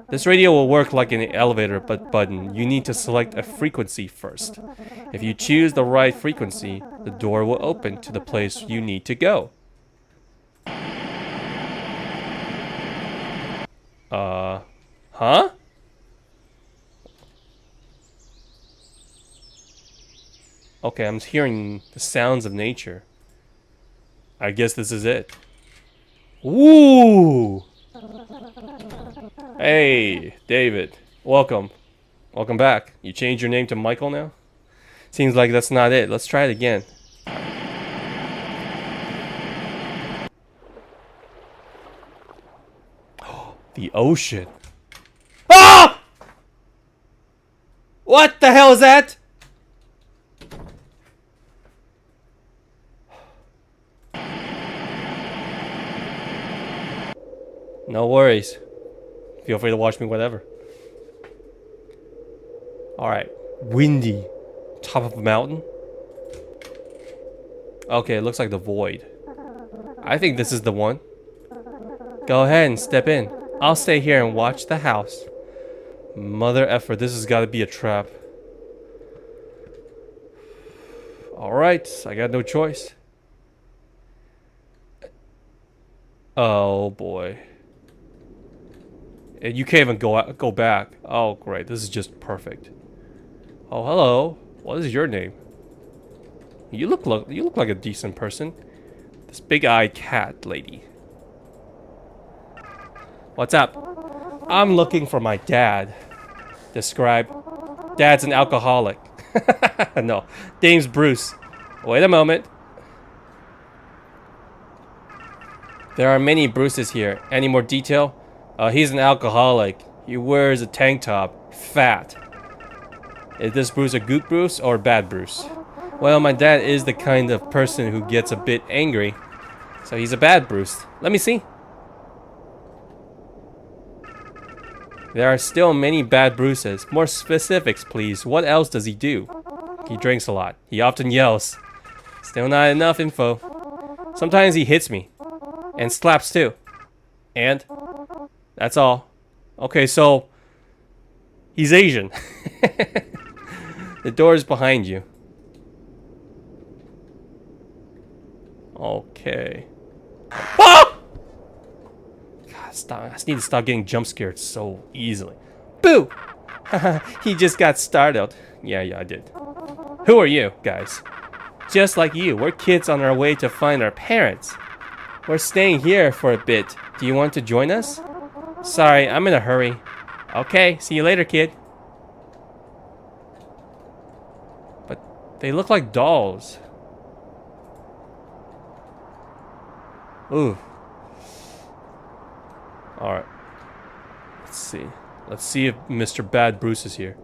[SPEAKER 1] This radio will work like an elevator button. You need to select a frequency first. If you choose the right frequency, the door will open to the place you need to go. Huh? Okay, I'm hearing the sounds of nature. I guess this is it. Ooh! Hey, David. Welcome. Welcome back. You changed your name to Michael now? Seems like that's not it. Let's try it again. The ocean. Ah! What the hell is that? No worries. Feel free to watch me whatever. Alright. Windy. Top of a mountain. Okay, it looks like the void. I think this is the one. Go ahead and step in. I'll stay here and watch the house. Mother effer, this has got to be a trap. Alright, I got no choice. Oh boy. And you can't even go back. Oh great, this is just perfect. Oh hello. What is your name? You look like a decent person. This big-eyed cat lady. What's up? I'm looking for my dad. Describe. Dad's an alcoholic. No, name's Bruce. Wait a moment. There are many Bruces here. Any more detail? He's an alcoholic. He wears a tank top. Fat. Is this Bruce a good Bruce or bad Bruce? Well, my dad is the kind of person who gets a bit angry. So he's a bad Bruce. Let me see. There are still many bad Bruces. More specifics, please. What else does he do? He drinks a lot. He often yells. Still not enough info. Sometimes he hits me. And slaps too. And that's all. Okay, so he's Asian. The door is behind you. Okay. Oh! God, stop. I just need to stop getting jump scared so easily. Boo! He just got startled. Yeah, I did. Who are you, guys? Just like you, we're kids on our way to find our parents. We're staying here for a bit. Do you want to join us? Sorry, I'm in a hurry. Okay, see you later, kid. But they look like dolls. Ooh. Alright. Let's see. Let's see if Mr. Bad Bruce is here.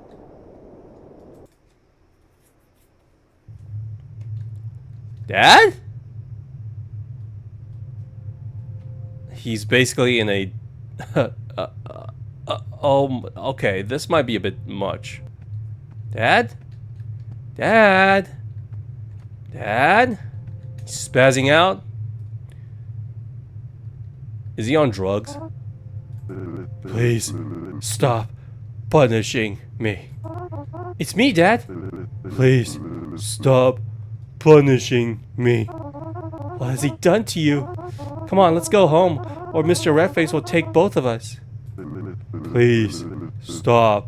[SPEAKER 1] Dad? He's basically in a... okay, this might be a bit much. Dad? Dad? Dad? He's spazzing out? Is he on drugs? Please, stop punishing me. It's me, Dad. Please, stop punishing me. What has he done to you? Come on, let's go home, or Mr. Redface will take both of us. Please, stop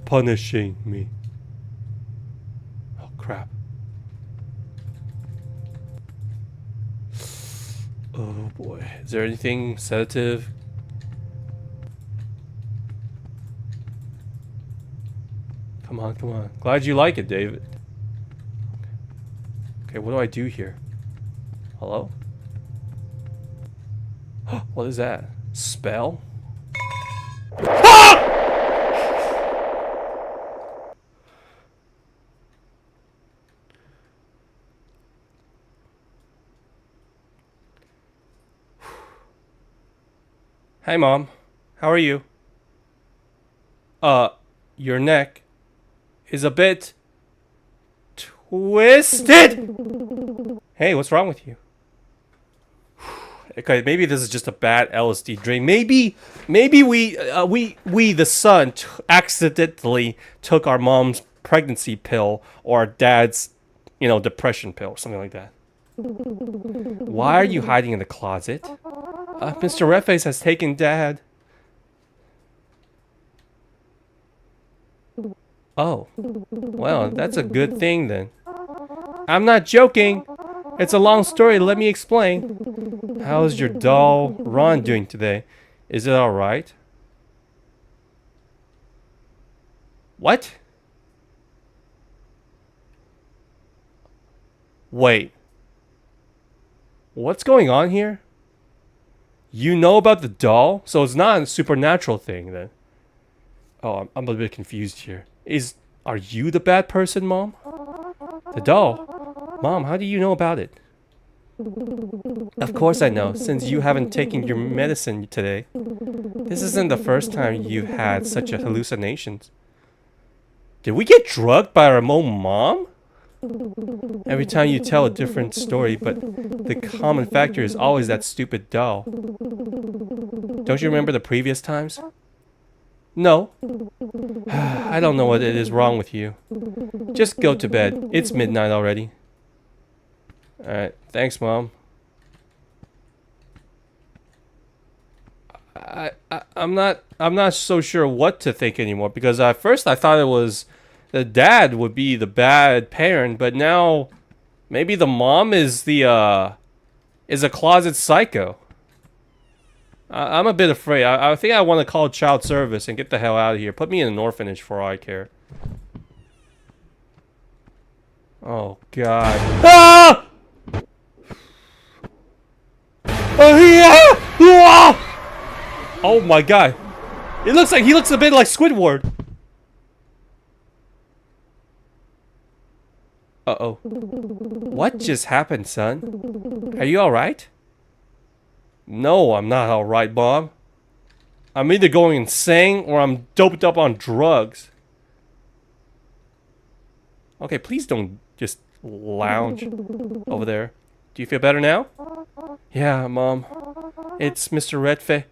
[SPEAKER 1] punishing me. Oh, crap. Oh boy, is there anything sedative? Come on, come on. Glad you like it, David. Okay, what do I do here? Hello? What is that? Spell? Ah! Hi, Mom. How are you? Your neck is a bit twisted. Hey, what's wrong with you? Okay, maybe this is just a bad LSD dream. Maybe we the son accidentally took our mom's pregnancy pill or our dad's, depression pill, something like that. Why are you hiding in the closet? Mr. Redface has taken Dad. Oh, well, that's a good thing then. I'm not joking. It's a long story. Let me explain. How's your doll Ron doing today? Is it all right? What? Wait. What's going on here? You know about the doll? So it's not a supernatural thing then. Oh, I'm a bit confused here. Are you the bad person, Mom? The doll? Mom, how do you know about it? Of course I know, since you haven't taken your medicine today. This isn't the first time you've had such a hallucinations. Did we get drugged by our own mom? Every time you tell a different story, but the common factor is always that stupid doll. Don't you remember the previous times? No. I don't know what it is wrong with you. Just go to bed. It's midnight already. Alright, thanks, Mom. I'm not so sure what to think anymore, because at first I thought it was the dad would be the bad parent, but now maybe the mom is a closet psycho. I'm a bit afraid. I think I want to call child service and get the hell out of here. Put me in an orphanage for all I care. Oh God. Ah! Oh my God. He looks a bit like Squidward. Uh-oh. What just happened, son? Are you alright? No, I'm not alright, Mom. I'm either going insane or I'm doped up on drugs. Okay, please don't just lounge over there. Do you feel better now? Yeah, Mom. It's Mr. Redface.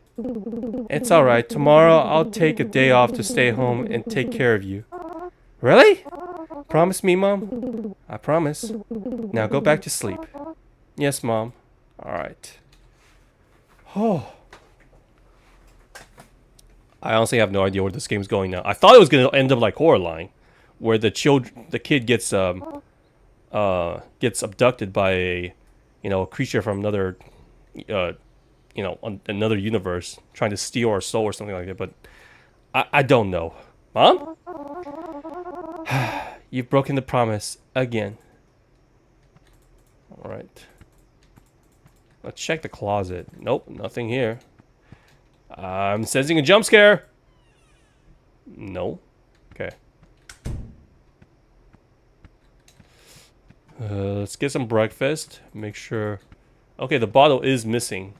[SPEAKER 1] It's alright. Tomorrow I'll take a day off to stay home and take care of you. Really? Promise me, Mom? I promise. Now go back to sleep. Yes, Mom. Alright. Oh. I honestly have no idea where this game's going now. I thought it was gonna end up like Coraline, where the kid gets abducted by a creature from another another universe trying to steal our soul or something like that, but I don't know. Mom? You've broken the promise again. Alright. Let's check the closet. Nope, nothing here. I'm sensing a jump scare. No. Okay. Let's get some breakfast. Make sure. Okay, the bottle is missing.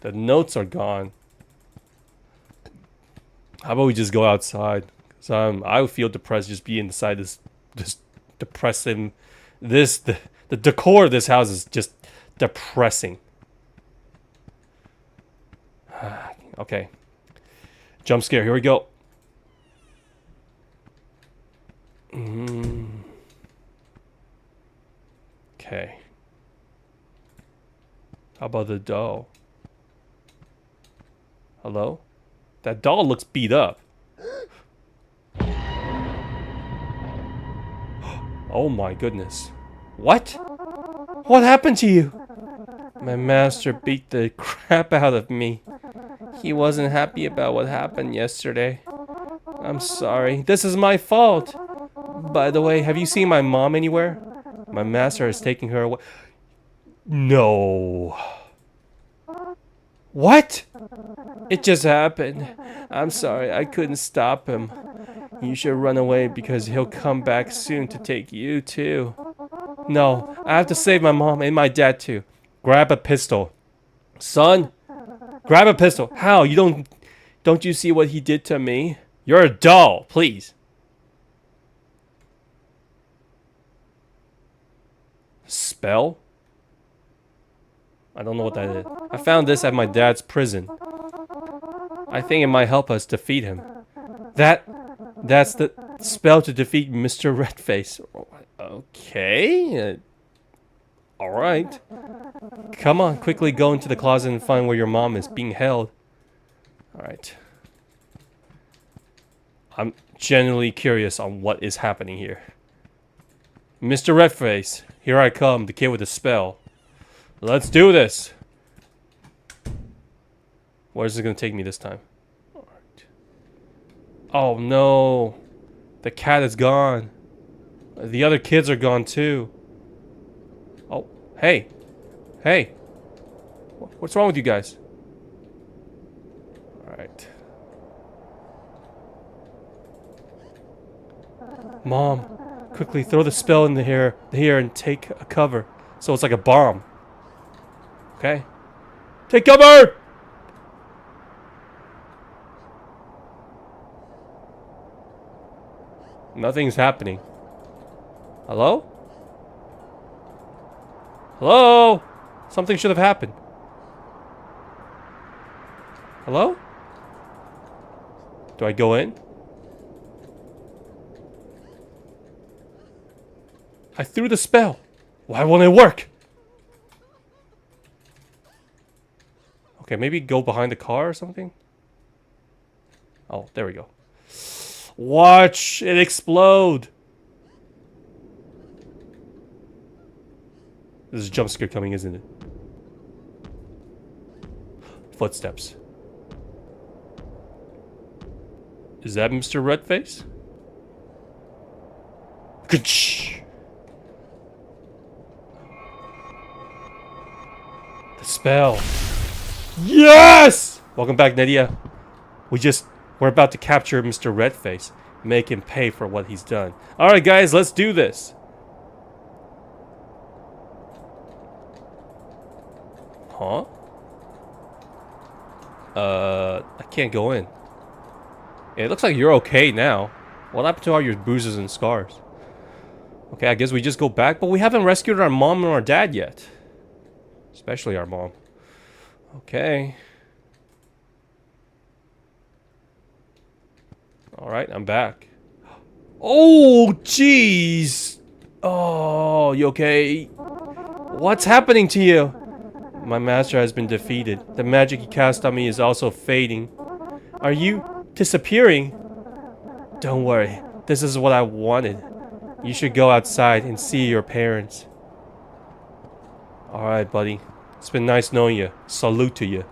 [SPEAKER 1] The notes are gone. How about we just go outside? Cause I would feel depressed just being inside this depressing. The decor of this house is just depressing. Okay. Jump scare. Here we go. Okay. How about the doll? Hello? That doll looks beat up. Oh my goodness. What? What happened to you? My master beat the crap out of me. He wasn't happy about what happened yesterday. I'm sorry. This is my fault. By the way, have you seen my mom anywhere? My master is taking her away. No. What? It just happened. I'm sorry, I couldn't stop him. You should run away because he'll come back soon to take you too. No, I have to save my mom and my dad too. Grab a pistol. Son, grab a pistol. How? You don't you see what he did to me? You're a doll, please. Spell? I don't know what that is. I found this at my dad's prison. I think it might help us defeat him. That's the spell to defeat Mr. Redface. Okay. Alright. Come on, quickly go into the closet and find where your mom is being held. Alright. I'm genuinely curious on what is happening here. Mr. Redface, here I come, the kid with the spell. Let's do this. Where is it going to take me this time? Alright. Oh no. The cat is gone. The other kids are gone too. Oh, hey. Hey. What's wrong with you guys? Alright. Mom, quickly throw the spell in here and take a cover. So it's like a bomb. Okay. Take cover! Nothing's happening. Hello? Hello? Something should have happened. Hello? Do I go in? I threw the spell. Why won't it work? Okay, maybe go behind the car or something? Oh, there we go. Watch it explode. There's a jump scare coming, isn't it? Footsteps. Is that Mr. Redface? Ka-ch! The spell. Yes! Welcome back, Nadia. We're about to capture Mr. Redface. Make him pay for what he's done. Alright, guys, let's do this. Huh? I can't go in. It looks like you're okay now. What happened to all your bruises and scars? Okay, I guess we just go back, but we haven't rescued our mom and our dad yet. Especially our mom. Okay. Alright, I'm back. Oh, jeez! Oh, you okay? What's happening to you? My master has been defeated. The magic he cast on me is also fading. Are you disappearing? Don't worry. This is what I wanted. You should go outside and see your parents. Alright, buddy. It's been nice knowing you. Salute to you.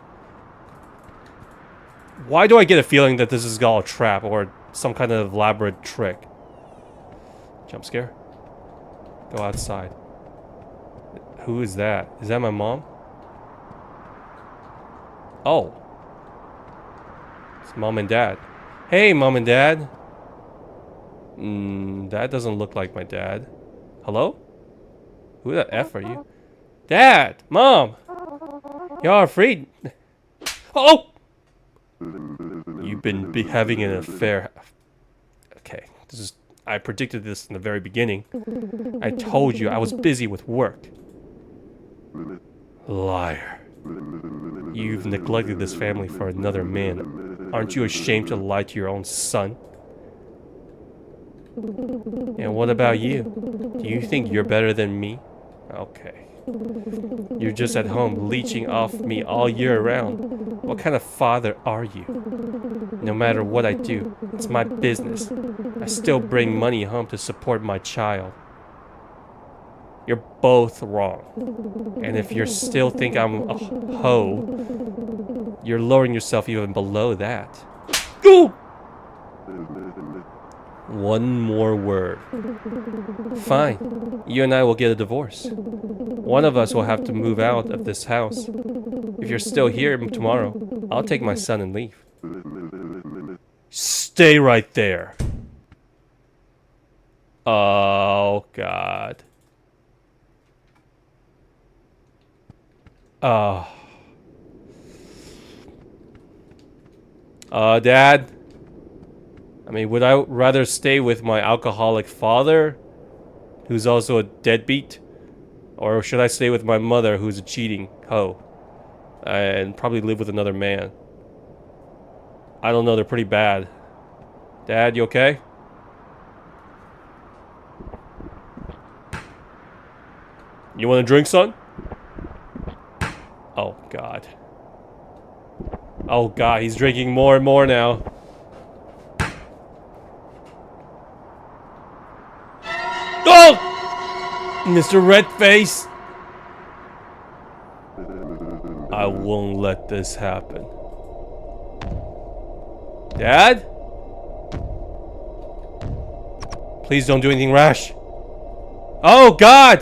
[SPEAKER 1] Why do I get a feeling that this is all a trap or some kind of elaborate trick? Jump scare? Go outside. Who is that? Is that my mom? Oh. It's mom and dad. Hey, mom and dad. That doesn't look like my dad. Hello? Who the F are you? Dad! Mom! Y'all afraid? Oh! You've been having an affair. Okay, I predicted this in the very beginning. I told you I was busy with work. Liar. You've neglected this family for another man. Aren't you ashamed to lie to your own son? And what about you? Do you think you're better than me? Okay. You're just at home leeching off me all year round. What kind of father are you? No matter what I do, it's my business. I still bring money home to support my child. You're both wrong. And if you still think I'm a hoe, you're lowering yourself even below that. Go! One more word. Fine. You and I will get a divorce. One of us will have to move out of this house. If you're still here tomorrow, I'll take my son and leave. Stay right there. Oh, God. Dad? I mean, would I rather stay with my alcoholic father, who's also a deadbeat? Or should I stay with my mother, who's a cheating hoe? And probably live with another man? I don't know, they're pretty bad. Dad, you okay? You want a drink, son? Oh, God. Oh, God, he's drinking more and more now. Oh! Mr. Redface! I won't let this happen. Dad? Please don't do anything rash. Oh, God!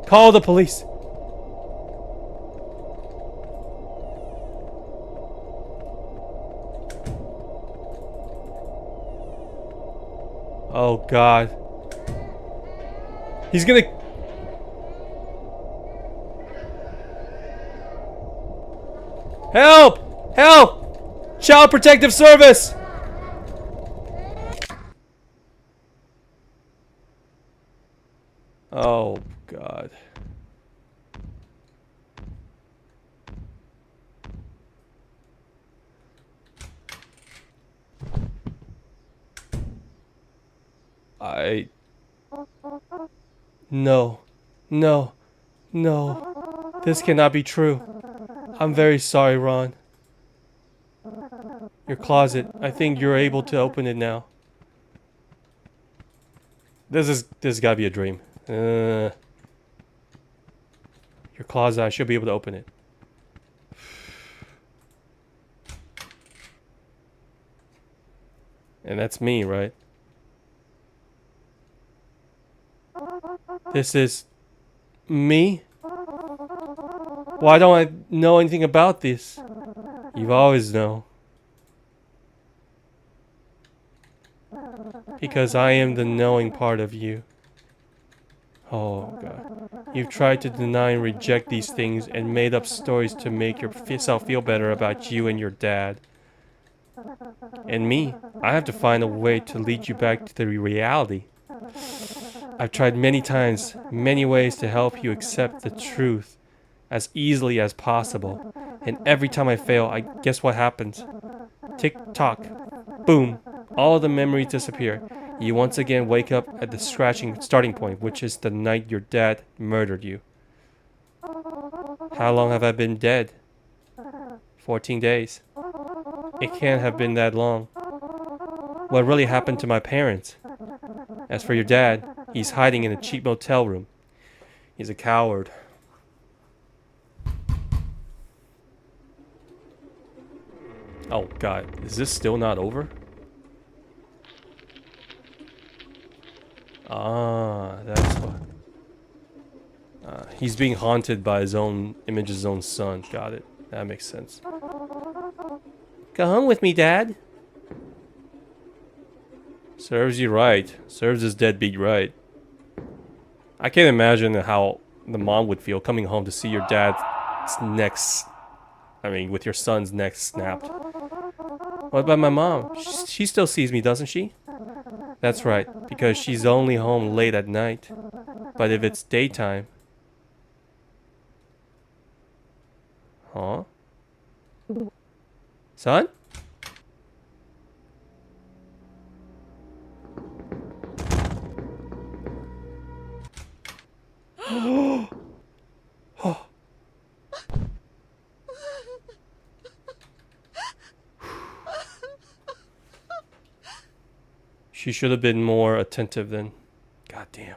[SPEAKER 1] Call the police. Oh, God. He's gonna... Help! Help! Child Protective Service! Oh, God. No. No. No. This cannot be true. I'm very sorry, Ron. Your closet. I think you're able to open it now. This gotta be a dream. Your closet. I should be able to open it. And that's me, right? This is me? Why don't I know anything about this? You always know. Because I am the knowing part of you. Oh, God. You've tried to deny and reject these things and made up stories to make yourself feel better about you and your dad. And me, I have to find a way to lead you back to the reality. I've tried many times, many ways to help you accept the truth as easily as possible. And every time I fail, guess what happens? Tick-tock. Boom. All the memories disappear. You once again wake up at the starting point, which is the night your dad murdered you. How long have I been dead? 14 days. It can't have been that long. What really happened to my parents? As for your dad, he's hiding in a cheap motel room. He's a coward. Oh, God. Is this still not over? Ah, that's what. He's being haunted by his own image, his own son. Got it. That makes sense. Go home with me, Dad. Serves you right. Serves his deadbeat right. I can't imagine how the mom would feel coming home to see your dad's with your son's neck snapped. What about my mom? She still sees me, doesn't she? That's right, because she's only home late at night. But if it's daytime... Huh? Son? She should have been more attentive then. God damn.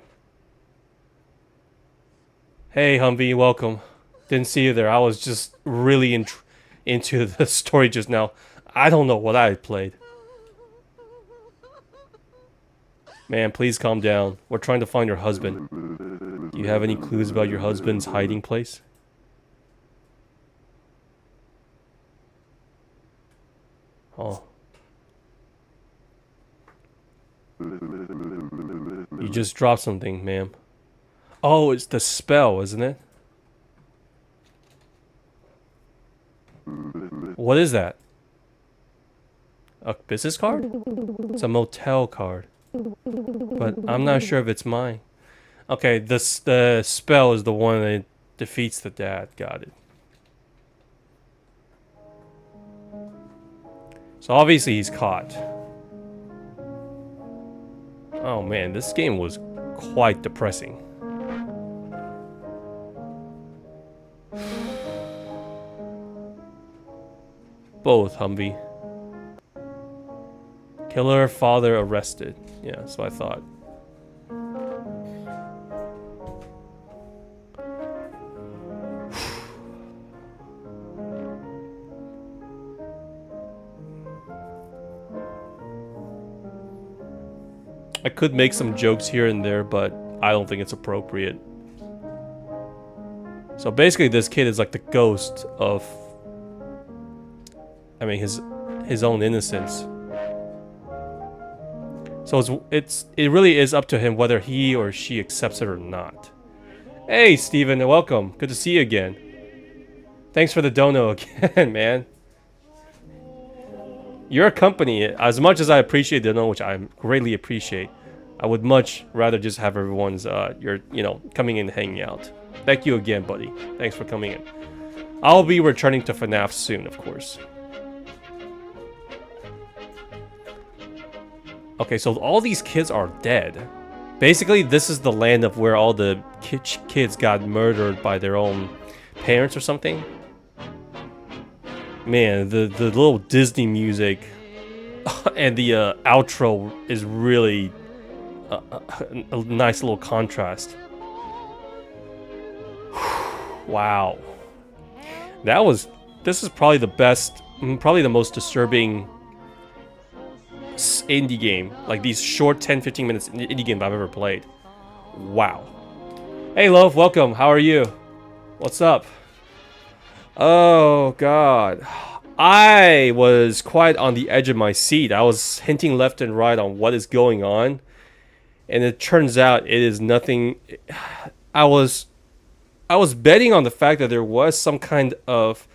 [SPEAKER 1] Hey, Humvee, welcome. Didn't see you there. I was just really into the story just now. I don't know what I played. Man, please calm down. We're trying to find your husband. Do you have any clues about your husband's hiding place? Oh. You just dropped something, ma'am. Oh, it's the spell, isn't it? What is that? A business card? It's a motel card. But I'm not sure if it's mine. Okay, the spell is the one that defeats the dad. Got it. So obviously he's caught. Oh man, this game was quite depressing. Both, Humvee. Killer father arrested. Yeah, that's what I thought. I could make some jokes here and there, but I don't think it's appropriate. So basically this kid is like the ghost of... his own innocence. So it really is up to him whether he or she accepts it or not. Hey, Steven, welcome. Good to see you again. Thanks for the dono again, man. Your company, as much as I appreciate the which I greatly appreciate, I would much rather just have everyone's coming in and hanging out. Thank you again, buddy. Thanks for coming in. I'll be returning to FNAF soon, of course. Okay, so all these kids are dead. Basically, this is the land of where all the kids got murdered by their own parents or something. Man, the little Disney music and the outro is really a nice little contrast. Wow. This is probably the best, probably the most disturbing indie game, like these short 10-15 minutes indie game I've ever played. Wow. Hey Love, welcome. How are you? What's up? Oh god. I was quite on the edge of my seat. I was hinting left and right on what is going on, and it turns out it is nothing. I was betting on the fact that there was some kind of,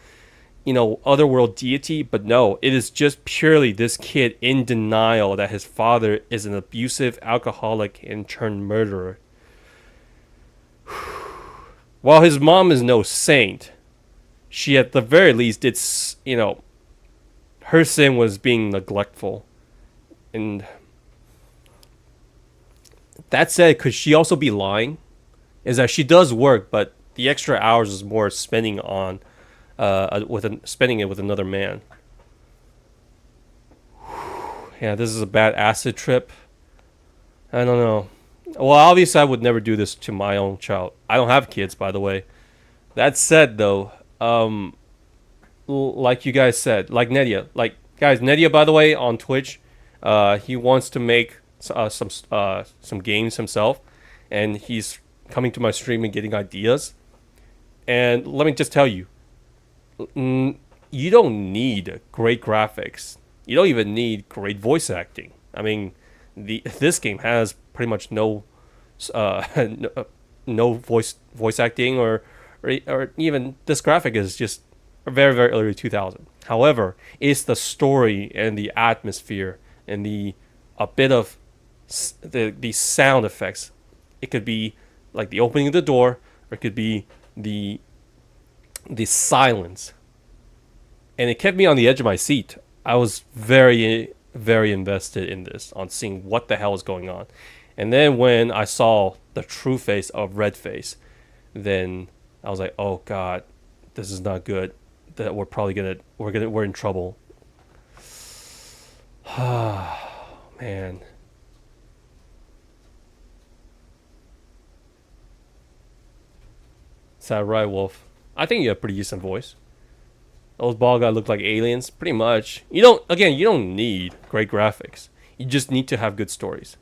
[SPEAKER 1] otherworld deity, but no, it is just purely this kid in denial that his father is an abusive alcoholic and turned murderer. While his mom is no saint, she at the very least, her sin was being neglectful. And that said, could she also be lying? Is that she does work, but the extra hours is more spending on spending it with another man. Yeah, this is a bad acid trip. I don't know. Well, obviously I would never do this to my own child. I don't have kids, by the way. That said, though, like you guys said, like Nedia, Nedia, by the way, on Twitch, he wants to make some games himself, and he's coming to my stream and getting ideas. And let me just tell you, you don't need great graphics. You don't even need great voice acting. I mean, this game has pretty much no voice acting or even this graphic is just very, very early 2000. However, it's the story and the atmosphere and a bit of the sound effects. It could be like the opening of the door, or it could be the silence, and it kept me on the edge of my seat. I was very, very invested in this, on seeing what the hell is going on. And then when I saw the true face of Redface, then I was like, oh god, this is not good. That we're in trouble. Man. Is that right, Wolf? I think you have a pretty decent voice. Those bald guys look like aliens, pretty much. You don't need great graphics. You just need to have good stories.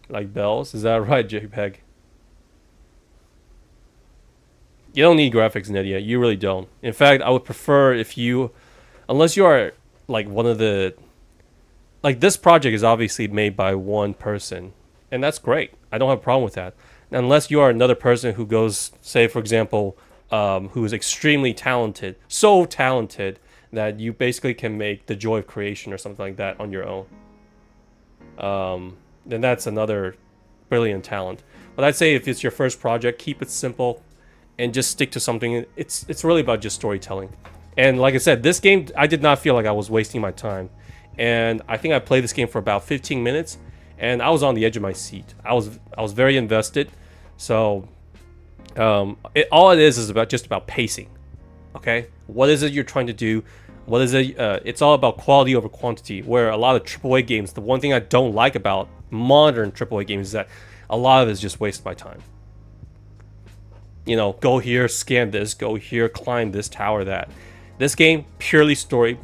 [SPEAKER 1] Like bells, is that right, JPEG? You don't need graphics, Nydia. You really don't. In fact, I would prefer if you, unless you are like one of the, like this project is obviously made by one person, and that's great. I don't have a problem with that. Unless you are another person who goes, say, for example, who is extremely talented, so talented that you basically can make the joy of creation or something like that on your own. Then that's another brilliant talent. But I'd say if it's your first project, keep it simple and just stick to something. It's really about just storytelling. And like I said, this game, I did not feel like I was wasting my time. And I think I played this game for about 15 minutes, and I was on the edge of my seat. I was very invested. So all it is just about pacing. Okay, what is it you're trying to do? What is it? It's all about quality over quantity. Where a lot of AAA games, the one thing I don't like about modern AAA games is that a lot of it is just waste my time. Go here, scan this, go here, climb this tower, that. This game, purely story.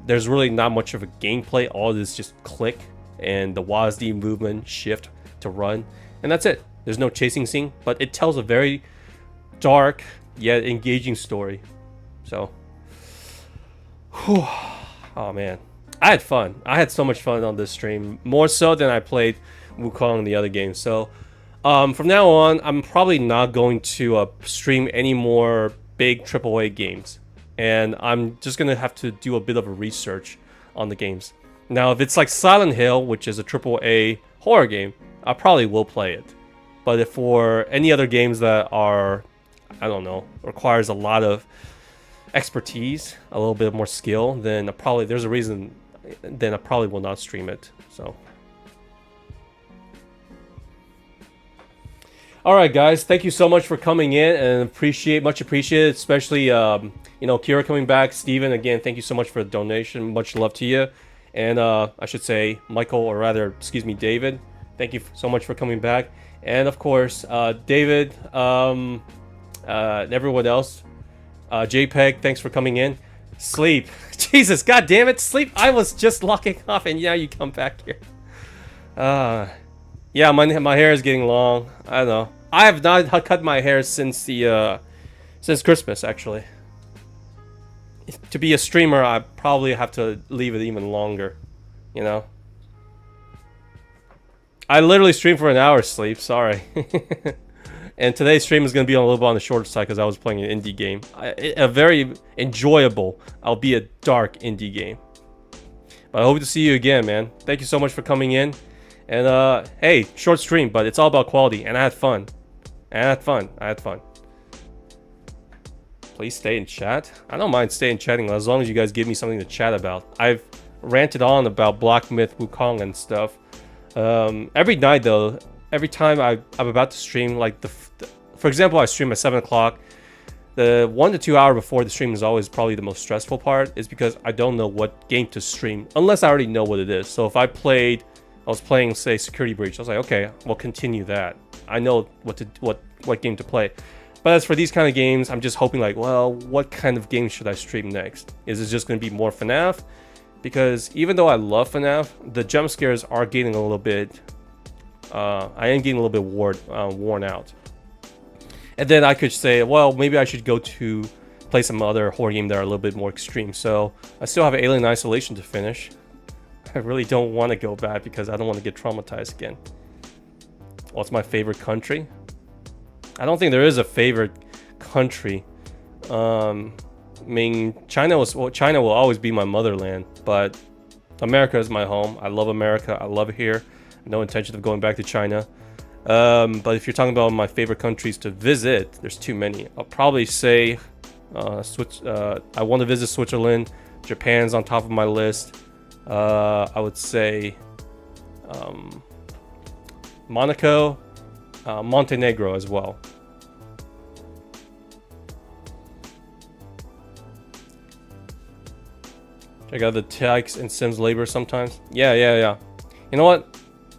[SPEAKER 1] There's really not much of a gameplay. All this just click and the WASD movement, shift to run, and that's it. There's no chasing scene, but it tells a very dark yet engaging story. So, whew, oh man, I had fun. I had so much fun on this stream, more so than I played Wukong and the other games. So, from now on, I'm probably not going to stream any more big AAA games. and I'm just gonna have to do a bit of a research on the games. Now, if it's like Silent Hill, which is a AAA horror game, I probably will play it. But if for any other games that are, I don't know, requires a lot of expertise, a little bit more skill, then there's a reason. Then I probably will not stream it. So. All right, guys, thank you so much for coming in, and much appreciated, especially Kira coming back. Steven, again, thank you so much for the donation. Much love to you. And I should say Michael, or rather, excuse me, David, thank you so much for coming back. And of course, David, and everyone else, JPEG, thanks for coming in. Sleep. Jesus, god damn it, sleep. I was just locking off and now you come back here. Yeah, my hair is getting long. I don't know. I have not cut my hair since since Christmas, actually. To be a streamer, I probably have to leave it even longer, you know. I literally streamed for an hour, sleep. Sorry. And today's stream is going to be a little bit on the shorter side because I was playing an indie game. A very enjoyable, albeit dark indie game. But I hope to see you again, man. Thank you so much for coming in. And hey, short stream, but it's all about quality. And I had fun. I had fun. Please stay in chat. I don't mind staying chatting as long as you guys give me something to chat about. I've ranted on about Black Myth Wukong and stuff. Every night though, every time I'm about to stream, like for example, I stream at 7 o'clock. The 1 to 2 hour before the stream is always probably the most stressful part, is because I don't know what game to stream unless I already know what it is. So if I was playing, say, Security Breach, I was like, okay, we'll continue that. I know what game to play. But as for these kind of games, I'm just hoping like, well, what kind of game should I stream next? Is it just going to be more FNAF? Because even though I love FNAF, the jump scares are getting a little bit. I am getting a little bit worn out. And then I could say, well, maybe I should go to play some other horror game that are a little bit more extreme. So I still have Alien Isolation to finish. I really don't want to go back because I don't want to get traumatized again. What's my favorite country? I don't think there is a favorite country. I mean, China will always be my motherland, but America is my home. I love America. I love it here. No intention of going back to China. But if you're talking about my favorite countries to visit, there's too many. I'll probably say I want to visit Switzerland. Japan's on top of my list. I would say Monaco, Montenegro as well. Check out the Tykes and Sims labor sometimes. Yeah. You know what?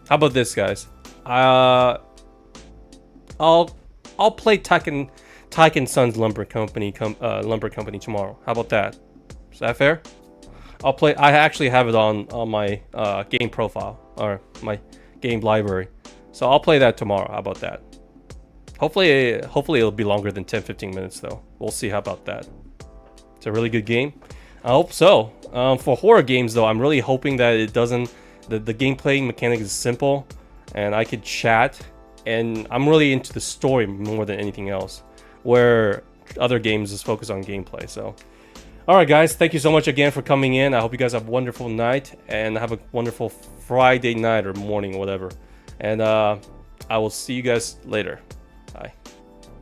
[SPEAKER 1] How about this, guys? I'll play Tyke & Sons Lumber Company tomorrow. How about that? Is that fair? I'll play. I actually have it on my game profile or my game library, so I'll play that tomorrow. How about that? Hopefully it'll be longer than 10-15 minutes though. We'll see. How about that? It's a really good game. I hope so. For horror games though, I'm really hoping that it doesn't. The gameplay mechanic is simple, and I could chat. And I'm really into the story more than anything else, where other games is focused on gameplay. So, all right, guys, thank you so much again for coming in. I hope you guys have a wonderful night and have a wonderful Friday night or morning or whatever. And I will see you guys later. Bye.